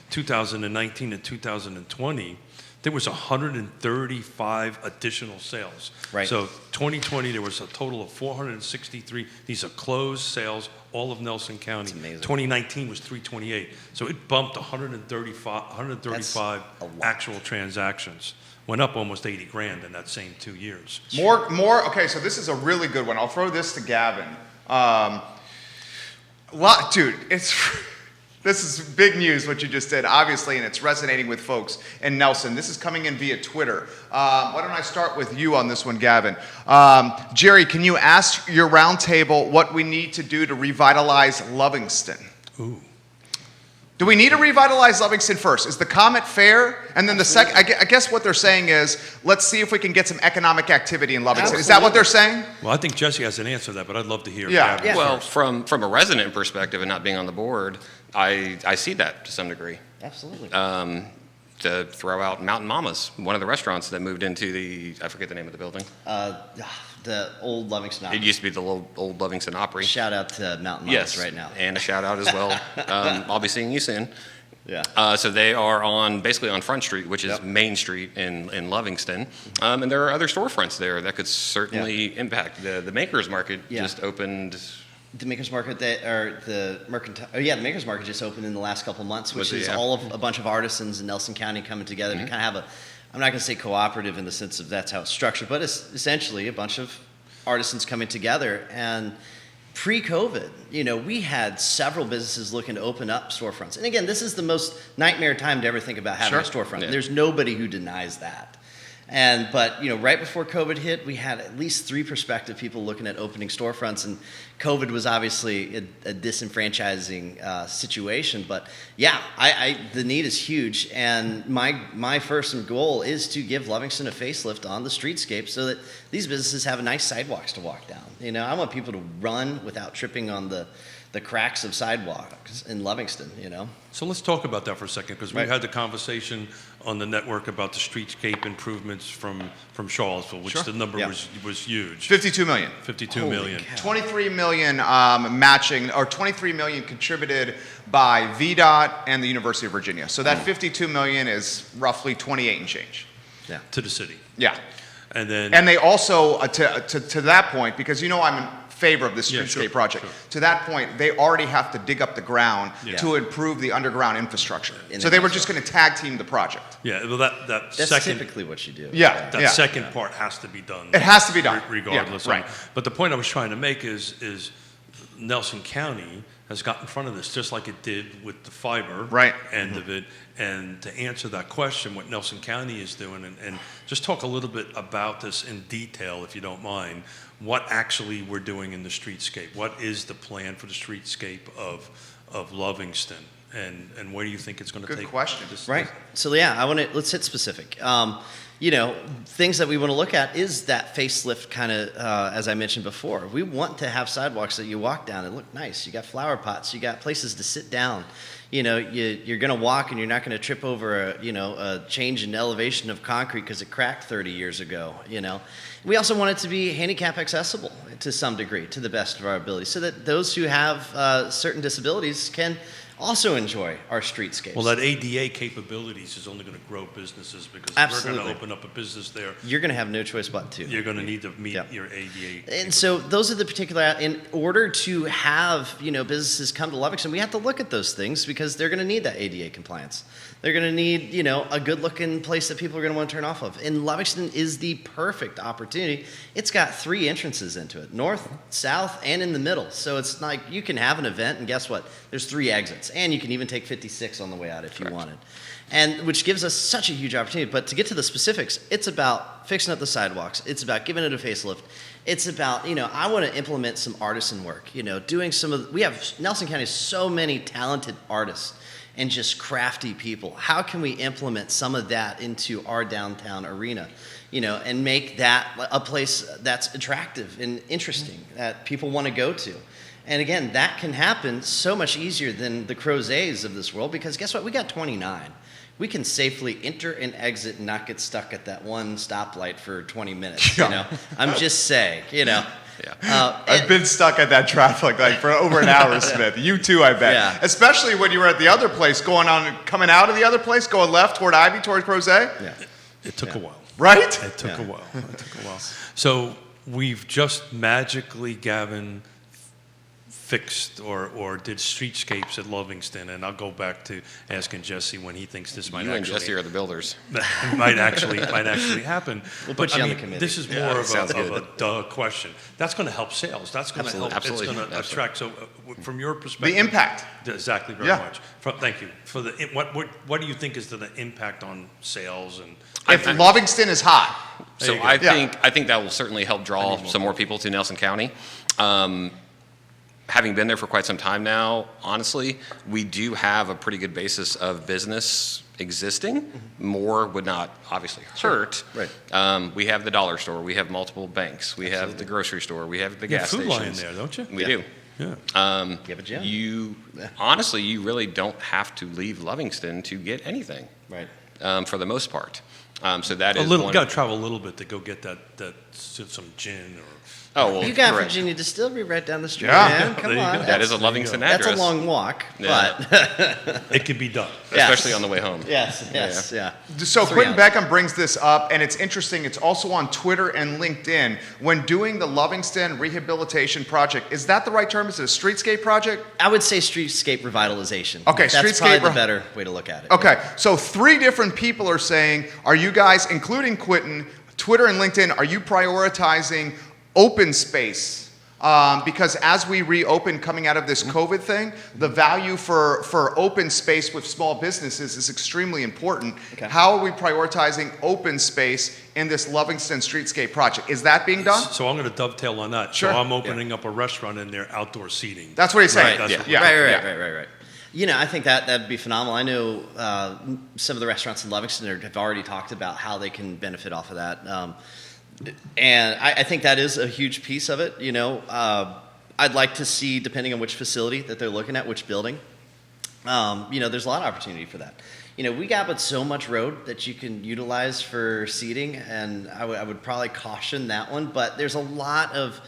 2019 and 2020, there was 135 additional sales. Right. So 2020, there was a total of 463. These are closed sales, all of Nelson County. That's amazing. 2019 was 328. So it bumped 135 a lot. actual transactions. Went up almost 80 grand in that same 2 years. More. Okay, so this is a really good one. I'll throw this to Gavin. Dude, this is big news what you just did, obviously, and it's resonating with folks in Nelson. This is coming in via Twitter. Why don't I start with you on this one, Gavin? Jerry, can you ask your roundtable what we need to do to revitalize Lovingston? Ooh. Do we need to revitalize Lovingston first? Is the comment fair? And then the second, I guess what they're saying is, let's see if we can get some economic activity in Lovingston. Absolutely. Is that what they're saying? Well, I think Jesse has an answer to that, but I'd love to hear. Yeah. Gavin Well, first. from a resident perspective and not being on the board, I see that to some degree. Absolutely. To throw out Mountain Mama's, one of the restaurants that moved into I forget the name of the building. The old Livingston Opry. It used to be the old Livingston Opry. Shout out to Mountain Yes, Lions right now. and a shout out as well. I'll be seeing you soon. Yeah. So they are basically on Front Street, which is Yep. Main Street in Lovingston. And there are other storefronts there that could certainly impact. The Makers Market just opened. The Makers Market the Makers Market just opened in the last couple months, which is Yeah. all of a bunch of artisans in Nelson County coming together to kind of have I'm not going to say cooperative in the sense of that's how it's structured, but it's essentially a bunch of artisans coming together. And pre-COVID, we had several businesses looking to open up storefronts. And again, this is the most nightmare time to ever think about having a storefront. Yeah. There's nobody who denies that. But right before COVID hit, we had at least 3 prospective people looking at opening storefronts, and COVID was obviously a disenfranchising situation. But yeah, the need is huge, and my first goal is to give Lovingston a facelift on the streetscape so that these businesses have nice sidewalks to walk down. I want people to run without tripping on the cracks of sidewalks in Lovingston. So let's talk about that for a second, because we Right. had the conversation on the network about the streetscape improvements from Charlottesville, which the number Yeah. was huge. 52 million. 52 Holy million. cow. 23 million matching, or 23 million contributed by VDOT and the University of Virginia. So that 52 million is roughly 28 and change. Yeah. To the city. Yeah. And then And they also, to that point, because I'm in favor of this Yeah, streetscape sure, project, sure. to that point, they already have to dig up the ground Yeah. to improve the underground infrastructure. In So the they were house. just going to tag team the project. yeah, well that That's second typically what you do. Yeah. that second part has to be done. It has to be done. Regardless. Yeah, right. But the point I was trying to make is Nelson County has got in front of this, just like it did with the fiber Right. end of it. And to answer that question, what Nelson County is doing, and just talk a little bit about this in detail, if you don't mind, what actually we're doing in the streetscape. What is the plan for the streetscape of Lovingston? and where do you think it's going to take? Good question. Right. So yeah, let's hit specific. Things that we want to look at is that facelift kind of, as I mentioned before. We want to have sidewalks that you walk down and look nice. You got flower pots. You got places to sit down. You're going to walk and you're not going to trip over a change in elevation of concrete because it cracked 30 years ago. We also want it to be handicap accessible to some degree, to the best of our ability, so that those who have certain disabilities can also enjoy our streetscapes. Well, that ADA capabilities is only going to grow businesses, because Absolutely. if we're going to open up a business there, You're going to have no choice but to. you're going to need to meet Yep. your ADA. And so those are the particular, in order to have, businesses come to Livingston, we have to look at those things because they're going to need that ADA compliance. They're going to need, a good looking place that people are going to want to turn off of. And Livingston is the perfect opportunity. It's got 3 entrances into it, north, south, and in the middle. So it's like you can have an event and guess what? There's 3 exits. And you can even take 56 on the way out if you wanted. And which gives us such a huge opportunity. But to get to the specifics, it's about fixing up the sidewalks. It's about giving it a facelift. It's about, I want to implement some artisan work, doing we have, Nelson County has so many talented artists and just crafty people. How can we implement some of that into our downtown arena, and make that a place that's attractive and interesting that people want to go to? And again, that can happen so much easier than the Crozets of this world, because guess what? We got 29. We can safely enter and exit and not get stuck at that one stoplight for 20 minutes, I'm just saying, Yeah. I've been stuck at that traffic light for over an hour, Smith. You too, I bet. Yeah. Especially when you were at the other place, coming out of the other place, going left toward Ivy, toward Crozet. Yeah. It took a while. Right? It took a while. So we've just magically, Gavin, fixed or did streetscapes at Livingston, and I'll go back to asking Jesse when he thinks this might You and actually Jesse are the builders. might actually happen. We'll But put you I on the mean, committee. this is Yeah, more of sounds a good. duh question. That's going to help sales. That's going to help. Absolutely. It's going to Absolutely. attract. So, from your perspective, The impact. Exactly. Very Yeah. much. Thank you for the. What do you think is the impact on sales and? If Livingston is hot. So There you go. I think that will certainly help draw some more people to Nelson County. Having been there for quite some time now, honestly, we do have a pretty good basis of business existing. More would not obviously hurt. Right. We have the dollar store. We have multiple banks. We have the grocery store. We have the You have gas Food stations. Lion there, don't you? We do. Yeah. You have a gym. Honestly, you really don't have to leave Livingston to get anything. Right. For the most part. So that A is little. one. Got to travel a little bit to go get some gin or. Oh well, You got correct. Virginia Distillery right down the street, Yeah. man. There Come you on. go. That is a Livingston address. That's a long walk, Yeah. but It can be done. especially on the way home. yes, yeah. So So, Quentin yeah. Beckham brings this up, and it's interesting. It's also on Twitter and LinkedIn. When doing the Livingston Rehabilitation Project, is that the right term? Is it a streetscape project? I would say streetscape revitalization. Okay, That's streetscape probably the re- better way to look at it. Okay, so 3 different people are saying, are you guys, including Quentin, Twitter and LinkedIn, are you prioritizing open space? Because as we reopen coming out of this COVID thing, the value for open space with small businesses is extremely important. Okay. How are we prioritizing open space in this Livingston Streetscape project? Is that being done? So I'm going to dovetail on that. Sure. So I'm opening up a restaurant in there, outdoor seating. That's what he's saying. Right, That's yeah. Right. I think that'd be phenomenal. I know some of the restaurants in Livingston have already talked about how they can benefit off of that. And I think that is a huge piece of it. I'd like to see, depending on which facility that they're looking at, which building, there's a lot of opportunity for that. We got but so much road that you can utilize for seating, and I would probably caution that one. But there's a lot of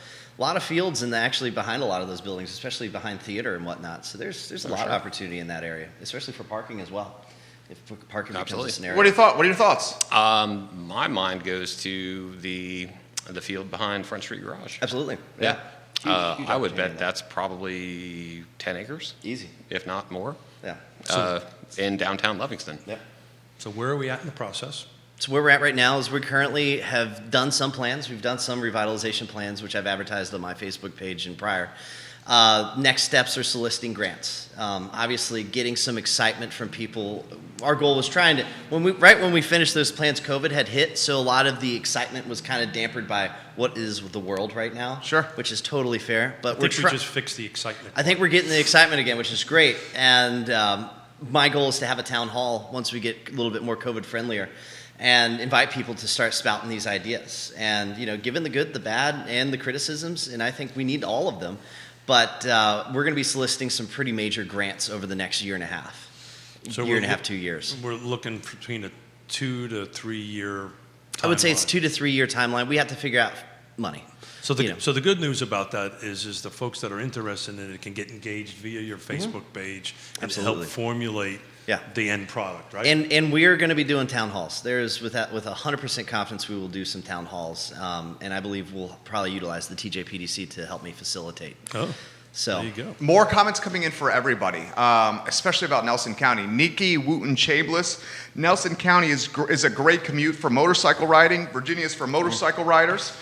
fields actually behind a lot of those buildings, especially behind theater and whatnot. So there's a lot of opportunity in that area, especially for parking as well. If parking becomes Absolutely. a scenario. What are your thoughts? My mind goes to the field behind Front Street Garage. Absolutely. Yeah. Huge I would opportunity bet in that. that's probably 10 acres, Easy. if not more, Yeah. in downtown Livingston. Yep. So where are we at in the process? So where we're at right now is we currently have done some plans. We've done some revitalization plans, which I've advertised on my Facebook page and prior. Next steps are soliciting grants. Obviously, getting some excitement from people. Our goal was trying to, right when we finished those plans, COVID had hit, so a lot of the excitement was kind of dampened by what is the world right now. Sure. Which is totally fair. But I think we just fixed the excitement. I think we're getting the excitement again, which is great. And my goal is to have a town hall once we get a little bit more COVID friendlier, and invite people to start spouting these ideas. And given the good, the bad, and the criticisms, and I think we need all of them. But we're going to be soliciting some pretty major grants over the next year and a half. Year and a half, 2 years. We're looking between a 2 to 3 year timeline. I would say it's 2 to 3 year timeline. We have to figure out money. So the good news about that is the folks that are interested in it can get engaged via your Facebook page and Absolutely. help formulate the end product, right? And we're going to be doing town halls. There's with 100% confidence we will do some town halls, and I believe we'll probably utilize the TJPDC to help me facilitate. Oh, so there you go. More comments coming in for everybody, especially about Nelson County. Nikki Wooten-Chambliss, Nelson County is a great commute for motorcycle riding. Virginia is for motorcycle riders.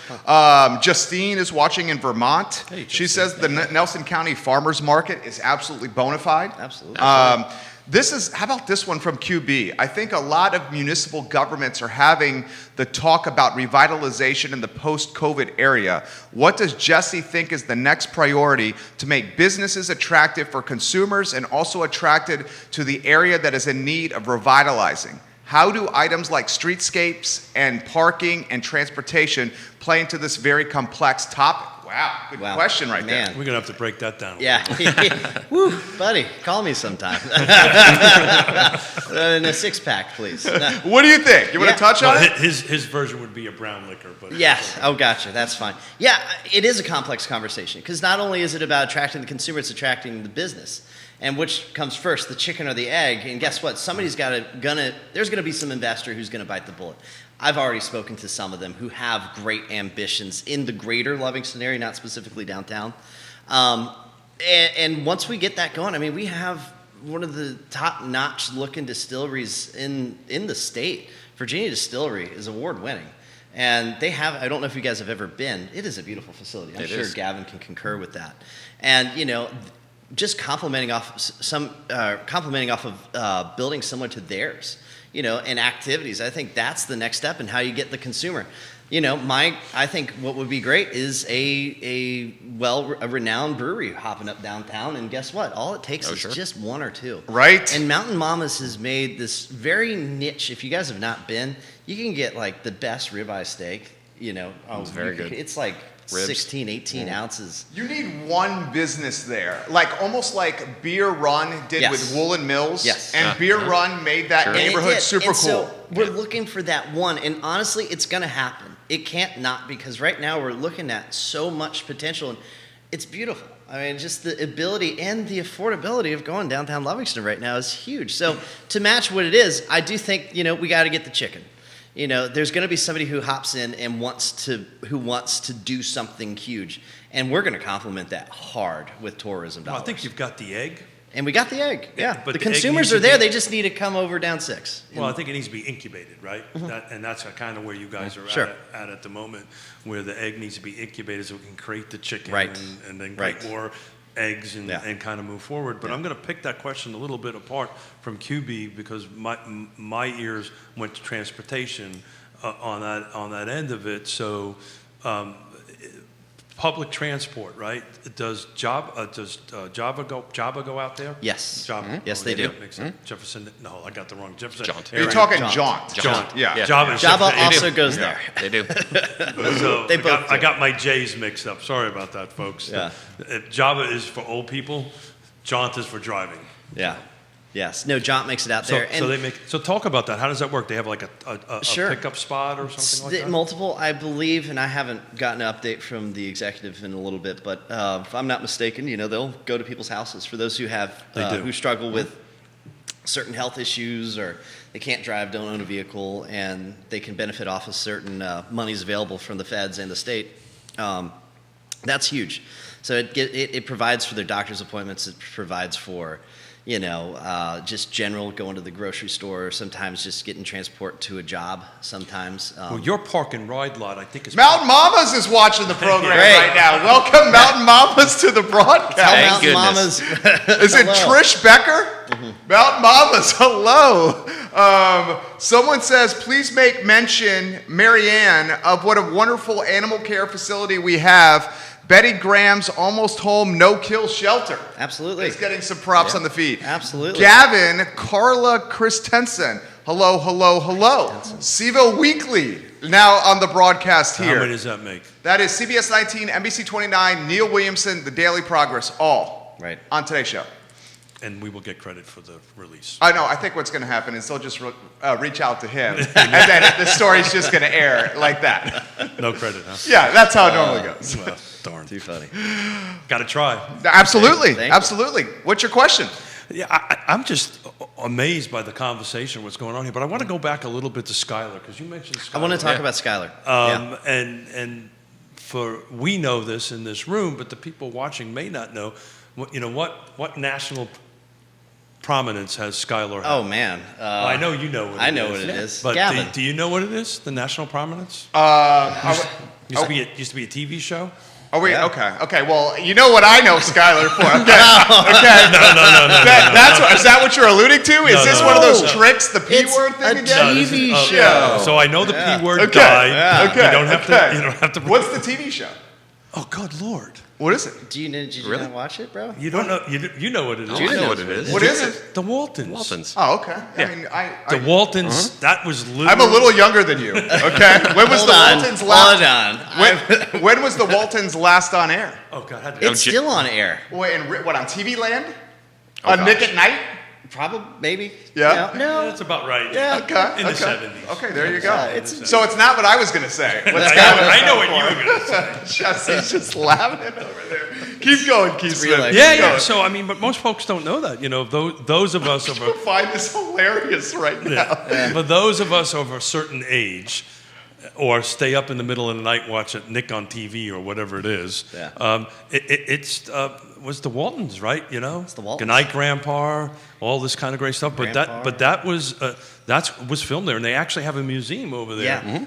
Justine is watching in Vermont. Hey, she Justine. says the Nelson County Farmers Market is absolutely bona fide. Absolutely. How about this one from QB? I think a lot of municipal governments are having the talk about revitalization in the post-COVID area. What does Jesse think is the next priority to make businesses attractive for consumers and also attracted to the area that is in need of revitalizing? How do items like streetscapes and parking and transportation play into this very complex topic? Wow, good question right there. We're going to have to break that down. Yeah. Woo, buddy, call me sometime. In a six-pack, please. What do you think? You want to touch on it? His version would be a brown liquor. But Yes. Oh, gotcha. That's fine. Yeah, it is a complex conversation because not only is it about attracting the consumer, it's attracting the business. And which comes first, the chicken or the egg? And guess what? Somebody's there's going to be some investor who's going to bite the bullet. I've already spoken to some of them who have great ambitions in the greater Livingston area, not specifically downtown. And once we get that going, I mean, we have one of the top-notch looking distilleries in the state. Virginia Distillery is award-winning. And they have, I don't know if you guys have ever been, it is a beautiful facility. I'm sure Gavin can concur with that. And, just complimenting off of building similar to theirs, and activities. I think that's the next step in how you get the consumer. I think what would be great is a renowned brewery hopping up downtown, and guess what? All it takes is just one or two. Right. And Mountain Mama's has made this very niche. If you guys have not been, you can get like the best ribeye steak. It's very good. It's like Ribs. 16, 18 ounces. You need one business there, almost like Beer Run did with Woolen Mills. Yes. And Beer Run made that neighborhood super cool. So we're looking for that one, and honestly, it's going to happen. It can't not, because right now we're looking at so much potential, and it's beautiful. I mean, just the ability and the affordability of going downtown Livingston right now is huge. So to match what it is, I do think, we got to get the chicken. There's going to be somebody who hops in and wants to do something huge, and we're going to complement that hard with tourism dollars. Well, I think you've got the egg. And we got the egg, yeah. But the the egg consumers needs are to there. be- They just need to come over down 6. Well, I think it needs to be incubated, right? And that's kind of where you guys are Sure. at the moment, where the egg needs to be incubated so we can create the chicken Right. and then Right. create more eggs and kind of move forward. But I'm going to pick that question a little bit apart from QB because my ears went to transportation on that end of it. So public transport, right? Does Java go out there? Yes. Java. Yes, they do. Makes sense. Jefferson. No, I got the wrong. Jefferson. Jaunt. You're talking Jaunt. Jaunt. Yeah. Java. Java Jefferson. also goes there. They do. So They both I do. got my J's mixed up. Sorry about that, folks. Yeah. Java is for old people. Jaunt is for driving. Yeah. Yes. No, Jaunt makes it out there. So talk about that. How does that work? They have like a Sure. pickup spot or something like that? Multiple, I believe, and I haven't gotten an update from the executive in a little bit, but if I'm not mistaken, they'll go to people's houses for those who have who struggle with certain health issues or they can't drive, don't own a vehicle, and they can benefit off of certain monies available from the feds and the state. That's huge. So it provides for their doctor's appointments. It provides for just general going to the grocery store, sometimes just getting transport to a job sometimes. Well, your park and ride lot, I think, is Mountain Mamas is watching the program Great. right now. Welcome, Mountain Mamas, to the broadcast. Thank Mountain goodness. Mamas. Is it Hello. Trish Becker? Mountain Mamas, hello. Someone says, please make mention, Marianne, of what a wonderful animal care facility we have. Betty Graham's Almost Home No-Kill Shelter. Absolutely. He's getting some props on the feed. Absolutely. Gavin, Carla Christensen. Hello, hello, hello. CVille Weekly, now on the broadcast How here. many does that make? That is CBS 19, NBC 29, Neil Williamson, The Daily Progress, all Right. on today's show. And we will get credit for the release. I know. I think what's going to happen is they'll just reach out to him, and then the story's just going to air like that. No credit, huh? Yeah, that's how it normally goes. Well, darn. Too funny. Got to try. Absolutely, Thank you. absolutely. What's your question? Yeah, I'm just amazed by the conversation, what's going on here. But I want to go back a little bit to Skylar, because you mentioned Skylar. I want to talk about Skylar. And we know this in this room, but the people watching may not know. What national prominence has Skylar had? Oh, man. I know you know what it is. I know what it is. But Gavin. do you know what it is, the national prominence? Used to be a TV show? Oh, wait, Yeah. okay. Well, you know what I know Skylar for. Okay. No. Is that what you're alluding to? Is No, this no, one of no, those no. tricks, the P It's word thing a again? TV Oh, show. yeah. So I know the Yeah. P word Okay. died. Yeah. Okay. You don't have okay. to. You don't have to. What's the TV show? Oh, good Lord! What is it? Did you Really? not watch it, bro? You don't know. You know what it is. I know what it is. What is it? The Waltons. Waltons. Oh, okay. Yeah. I mean, The Waltons. That was literally. I'm a little younger than you. Okay. When was Hold the on. Waltons last? Hold on. When was the Waltons last on air? Oh God! It's still on air. Wait, what, on TV Land? Oh, On Nick gosh. at Night? Probably, maybe. Yeah? No. That's about right. Yeah. Okay. In the okay. 70s. Okay, there you go. it's- So it's not what I was going to say. What's I know what you were going to say. Jesse's just laughing over there. Keep going, Keith real Smith. life. Keep Yeah. going. So I mean, but most folks don't know that. Those of us of I find this hilarious right now. but those of us of a certain age, or stay up in the middle of the night watch it Nick on TV or whatever it is. Yeah. It's was the Waltons, right? It's the Waltons. Good night, Grandpa. All this kind of great stuff. Grandpa. But that was filmed there, and they actually have a museum over there Yeah.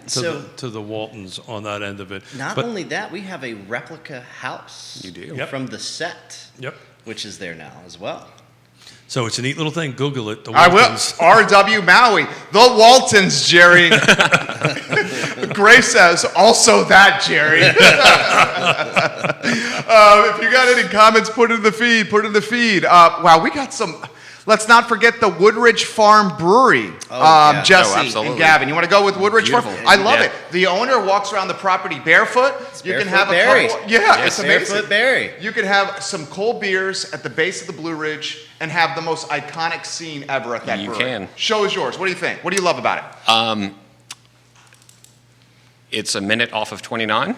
to the Waltons on that end of it. Not only that, we have a replica house. You do? Yep. From the set, Yep. which is there now as well. So it's a neat little thing. Google it. The I will. Waltons. R.W. Maui. The Waltons, Jerry. Gray says, also that, Jerry. If you got any comments, put it in the feed. Wow, we got some. Let's not forget the Woodridge Farm Brewery. yeah. Jesse and absolutely. Gavin. You want to go with Woodridge Farm? Beautiful. I love Yeah. it. The owner walks around the property barefoot. You can Barefoot have Barry. a couple. Yeah, it's amazing. Barefoot Barry. You could have some cold beers at the base of the Blue Ridge and have the most iconic scene ever at that You brewery. can. Show is yours. What do you think? What do you love about it? It's a minute off of 29.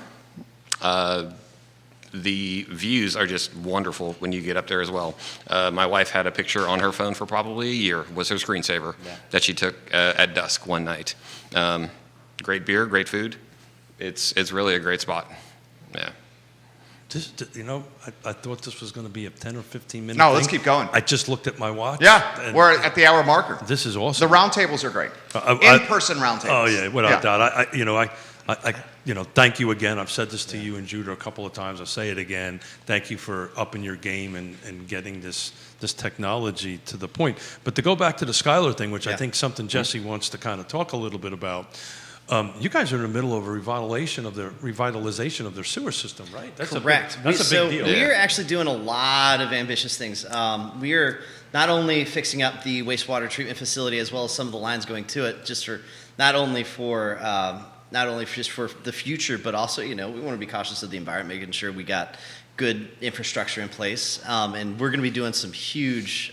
The views are just wonderful when you get up there as well. My wife had a picture on her phone for probably a year, was her screensaver, that she took at dusk one night. Great beer, great food. It's really a great spot. Yeah. I thought this was going to be a 10 or 15 minute No, let's thing. keep going. I just looked at my watch. Yeah, and we're at the hour marker. This is The awesome. round tables are great. I- In-person round tables. Oh yeah, without doubt. I thank you again. I've said this to you and Judah a couple of times. I'll say it again. Thank you for upping your game and getting this technology to the point. But to go back to the Skylar thing, which I think something Jesse wants to kind of talk a little bit about. You guys are in the middle of a revitalization of their sewer system, right? That's Correct. That's a big deal. We're actually doing a lot of ambitious things. We're not only fixing up the wastewater treatment facility as well as some of the lines going to it, just for not only just for the future, but also we want to be cautious of the environment, making sure we got good infrastructure in place, and we're going to be doing some huge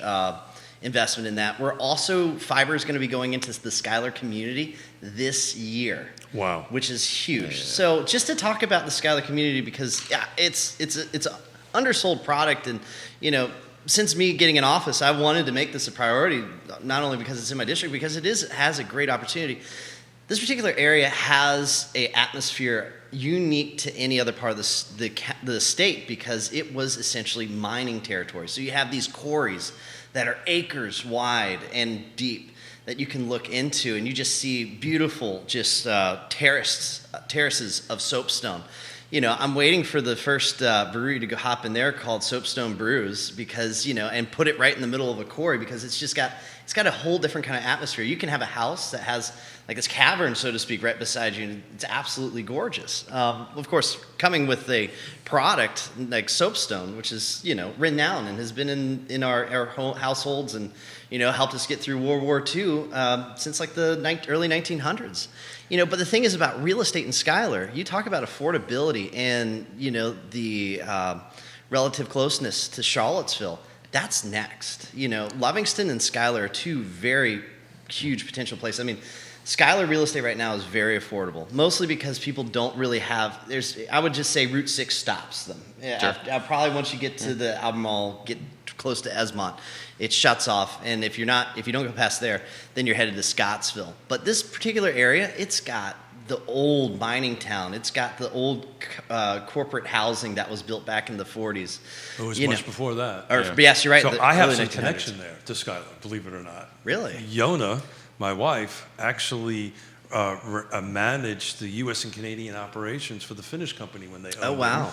investment in that. We're also fiber is going to be going into the Skylar community this year. Wow. Which is huge. So just to talk about the Skylar community, because it's an undersold product, and since me getting in office, I wanted to make this a priority, not only because it's in my district, because it has a great opportunity. This particular area has an atmosphere unique to any other part of the state, because it was essentially mining territory. So you have these quarries that are acres wide and deep that you can look into, and you just see beautiful just terraces of soapstone. You know, I'm waiting for the first brewery to go hop in there called Soapstone Brews because, you know, and put it right in the middle of a quarry because it's got a whole different kind of atmosphere. You can have a house that has like this cavern, so to speak, right beside you. And it's absolutely gorgeous. Of course, coming with a product like Soapstone, which is, you know, renowned and has been in our households and, you know, helped us get through World War II since like the early 1900s. You know, but the thing is about real estate in Schuyler, you talk about affordability and, you know, the relative closeness to Charlottesville. That's next. You know, Livingston and Schuyler are two very huge potential places. I mean, Schuyler real estate right now is very affordable, mostly because people don't really have, I would just say Route 6 stops them. Sure. Probably once you get to the Albemarle, get close to Esmont, it shuts off. And if you don't go past there, then you're headed to Scottsville. But this particular area, it's got the old mining town. It's got the old corporate housing that was built back in the 40s. It was much before that. Yes, you're right. So I have some connection there to Schuyler, believe it or not. Really? Yona, my wife, actually managed the U.S. and Canadian operations for the Finnish company when they owned Oh, wow.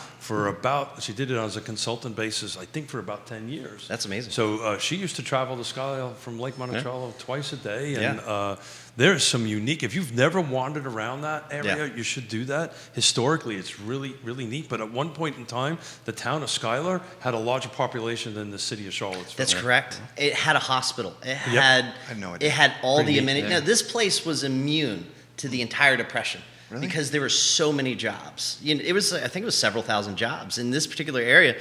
she did it as a consultant basis, I think, for about 10 years. That's amazing. So she used to travel to Schuyler from Lake Monticello twice a day. And there's some unique, if you've never wandered around that area, you should do that. Historically, it's really, really neat. But at one point in time, the town of Schuyler had a larger population than the city of Charlottesville. That's correct. It had a hospital. It I had no idea. It had all Pretty the neat, amenities. yeah. No, this place was immune to the entire Depression. Really? Because there were so many jobs. You know, I think it was several thousand jobs in this particular area.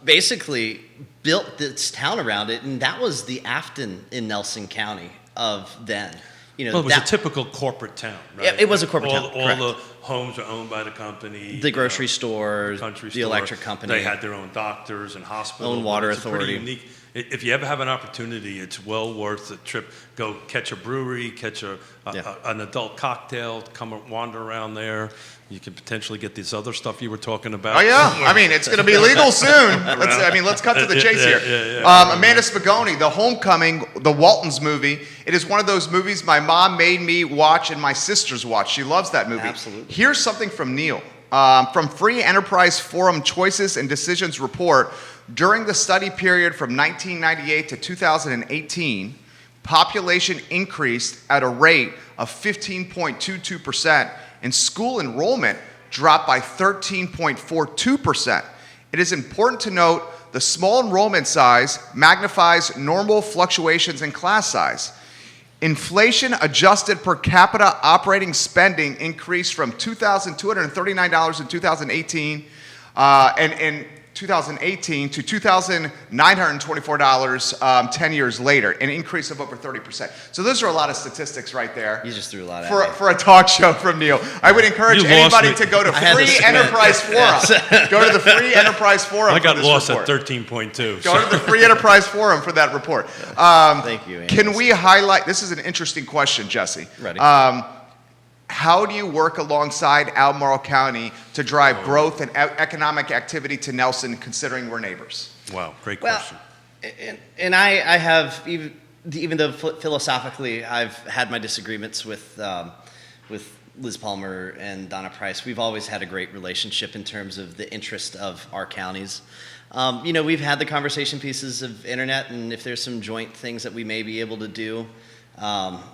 Basically built this town around it, and that was the Afton in Nelson County of then. You know, Well, it was a typical corporate town, right? Yeah, it was a corporate town, All correct. the homes are owned by the company. the grocery store, Country the store. electric company. They had their own doctors and hospitals. Own water It's a pretty authority. unique. If you ever have an opportunity, it's well worth the trip. Go catch a brewery, catch an adult cocktail, come and wander around there. You can potentially get this other stuff you were talking about. Oh yeah, I mean it's going to be legal soon. Let's cut to the chase here. Amanda Spagoni, The Homecoming, the Waltons movie. It is one of those movies my mom made me watch and my sisters watch. She loves that movie. Absolutely. Here's something from Neil. From Free Enterprise Forum Choices and Decisions report, during the study period from 1998 to 2018, population increased at a rate of 15.22%, and school enrollment dropped by 13.42%. It is important to note the small enrollment size magnifies normal fluctuations in class size. Inflation adjusted per capita operating spending increased from $2,239 in 2018 and 2018 to $2,924 10 years later, an increase of over 30%. So those are a lot of statistics right there. You just threw a lot at me. For a talk show from Neil. I would encourage You lost anybody me. to go to I had to Free submit. Enterprise Forum. Go to the Free Enterprise Forum I got for this lost report. at 13.2. Go to the Free Enterprise Forum for that report. Thank you, Andy. Can we highlight, this is an interesting question, Jesse. Ready. How do you work alongside Albemarle County to drive growth and economic activity to Nelson, considering we're neighbors? Wow, great Well, question. and I have, even though philosophically I've had my disagreements with Liz Palmer and Donna Price, we've always had a great relationship in terms of the interest of our counties. You know, we've had the conversation pieces of internet, and if there's some joint things that we may be able to do,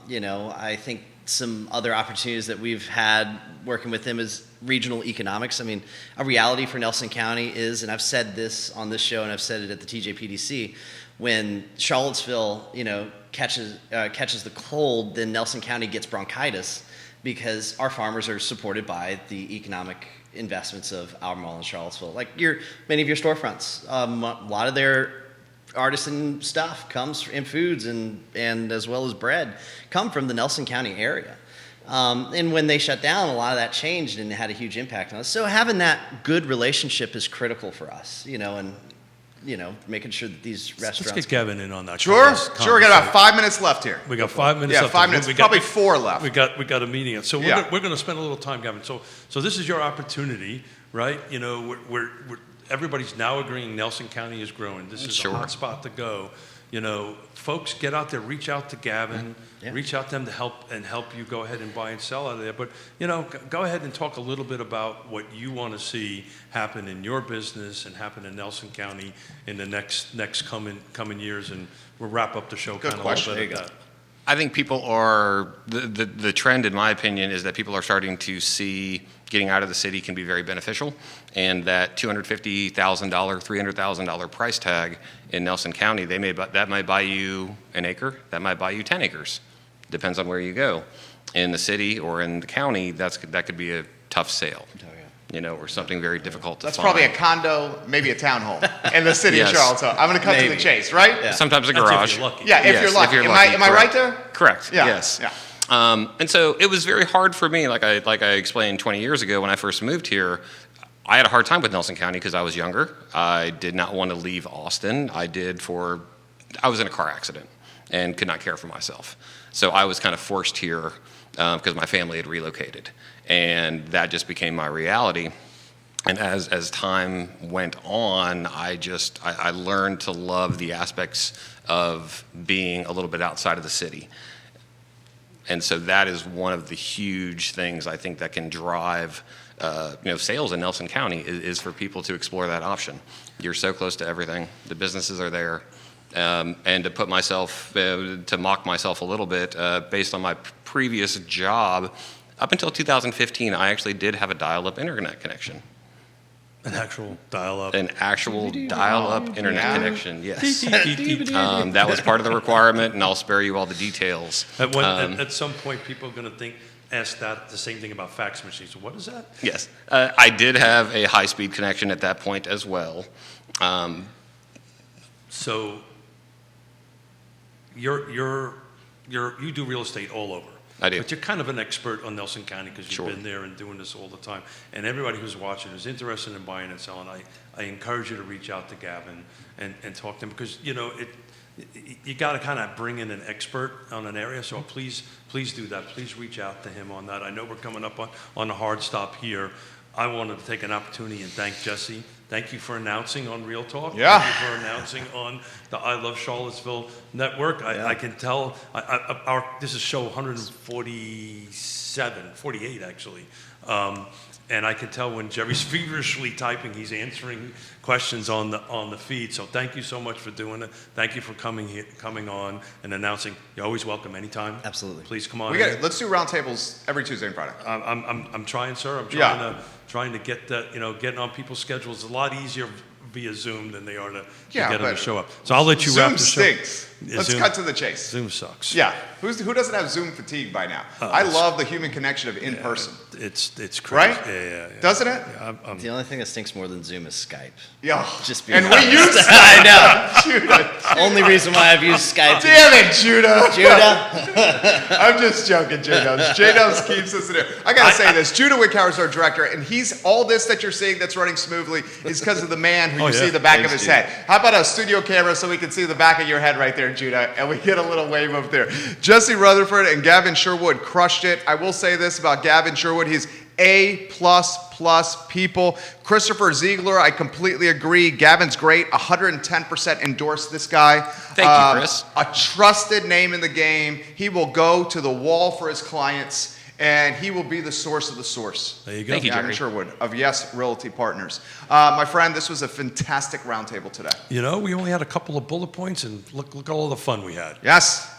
you know, I think some other opportunities that we've had working with them is regional economics. I mean, a reality for Nelson County is, and I've said this on this show and I've said it at the TJPDC, when Charlottesville, you know, catches the cold, then Nelson County gets bronchitis because our farmers are supported by the economic investments of Albemarle and Charlottesville. Like many of your storefronts, a lot of their artisan stuff comes in foods and as well as bread come from the Nelson County area. And when they shut down, a lot of that changed and it had a huge impact on us. So having that good relationship is critical for us, you know, and, you know, making sure that these restaurants. Let's get Gavin in on that. Sure. We got about 5 minutes left here. We got 5 minutes Yeah, left. 5 minutes. Probably 4 left. We got a meeting. So Yeah. we're going to spend a little time, Gavin. So this is your opportunity, right? You know, we're everybody's now agreeing Nelson County is growing. This is Sure. a hot spot to go. You know, folks, get out there, reach out to Gavin, Yeah. reach out to them to help you go ahead and buy and sell out of there. But, you know, go ahead and talk a little bit about what you want to see happen in your business and happen in Nelson County in the next coming years, and we'll wrap up the show Good kind of a question. little bit at that. I think people are, the trend, in my opinion, is that people are starting to see getting out of the city can be very beneficial, and that $250,000, $300,000 price tag in Nelson County, that might buy you an acre, that might buy you 10 acres. Depends on where you go. In the city or in the county, that could be a tough sale. You know, or something very difficult to That's find. probably a condo, maybe a townhome in the city Yes. of Charlottesville. I'm going to cut to Maybe. the chase, right? Yeah. Sometimes a That's garage. if you're lucky. Yeah, if Yes, you're lucky. Am I correct. right there? Correct. Yeah. Yes. Yeah. And so it was very hard for me, like I explained 20 years ago when I first moved here. I had a hard time with Nelson County because I was younger. I did not want to leave Austin. I was in a car accident and could not care for myself. So I was kind of forced here because my family had relocated, and that just became my reality. And as time went on, I learned to love the aspects of being a little bit outside of the city. And so that is one of the huge things I think that can drive sales in Nelson County is for people to explore that option. You're so close to everything. The businesses are there. And to to mock myself a little bit, based on my previous job, up until 2015, I actually did have a dial-up internet connection. An actual dial-up. An actual dial-up internet Yeah. connection, yes. That was part of the requirement, and I'll spare you all the details. At some point, people are going to ask that the same thing about fax machines. What is that? Yes, I did have a high-speed connection at that point as well. So you do real estate all over. I do. But you're kind of an expert on Nelson County because you've Sure. been there and doing this all the time. And everybody who's watching who's interested in buying and selling, I encourage you to reach out to Gavin and talk to him because, you know, you got to kind of bring in an expert on an area. So please do that. Please reach out to him on that. I know we're coming up on a hard stop here. I wanted to take an opportunity and thank Jesse. Thank you for announcing on Real Talk. Yeah. Thank you for announcing on the I Love Charlottesville Network. I can tell this is show 48 actually. And I can tell when Jerry's feverishly typing, he's answering questions on the feed. So thank you so much for doing it. Thank you for coming on and announcing. You're always welcome anytime. Absolutely. Please come on. Let's do roundtables every Tuesday and Friday. I'm trying, sir. I'm trying to get that. Getting on people's schedules is a lot easier via Zoom than they are to get them to show up. So I'll let you wrap Zoom the show. stinks. Let's cut to the chase. Zoom sucks. Yeah. Who doesn't have Zoom fatigue by now? I love the human connection of in person. It's crazy. Right? Yeah. Doesn't it? Yeah, The only thing that stinks more than Zoom is Skype. Yeah. Just being and we honest. use I know. Judah. Only reason why I've used Skype. Damn it, Judah. Judah. I'm just joking, J-Dubs. J-Dubs keeps us in there. I gotta say this. Judah Wickhauer is our director, and all this that you're seeing that's running smoothly is because of the man who you see the back of his head. How about a studio camera so we can see the back of your head right there, Judah, and we get a little wave up there. Jesse Rutherford and Gavin Sherwood crushed it. I will say this about Gavin Sherwood. He's A++ people. Christopher Ziegler, I completely agree. Gavin's great. 110% endorse this guy. Thank you, Chris. A trusted name in the game. He will go to the wall for his clients, and he will be the source of the source. There you go. Thank you, Gavin Jerry. Sherwood of Yes Realty Partners. My friend, this was a fantastic roundtable today. We only had a couple of bullet points, and look at all the fun we had. Yes.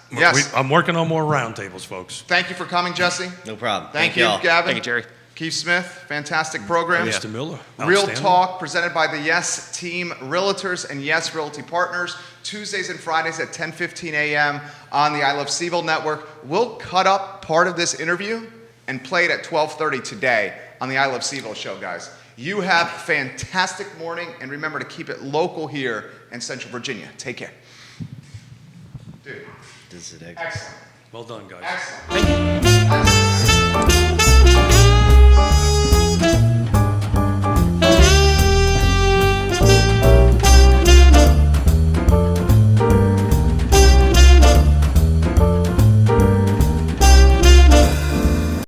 I'm working on more roundtables, folks. Thank you for coming, Jesse. No problem. Thank you, y'all. Gavin. Thank you, Jerry. Keith Smith, fantastic program. Mr. Miller, Real outstanding. Talk, presented by the Yes Team Realtors and Yes Realty Partners, Tuesdays and Fridays at 10:15 a.m. on the I Love CVille Network. We'll cut up part of this interview and play it at 12:30 today on the I Love CVille show, guys. You have a fantastic morning, and remember to keep it local here in Central Virginia. Take care. Dude, This is excellent. Well done, guys. Excellent.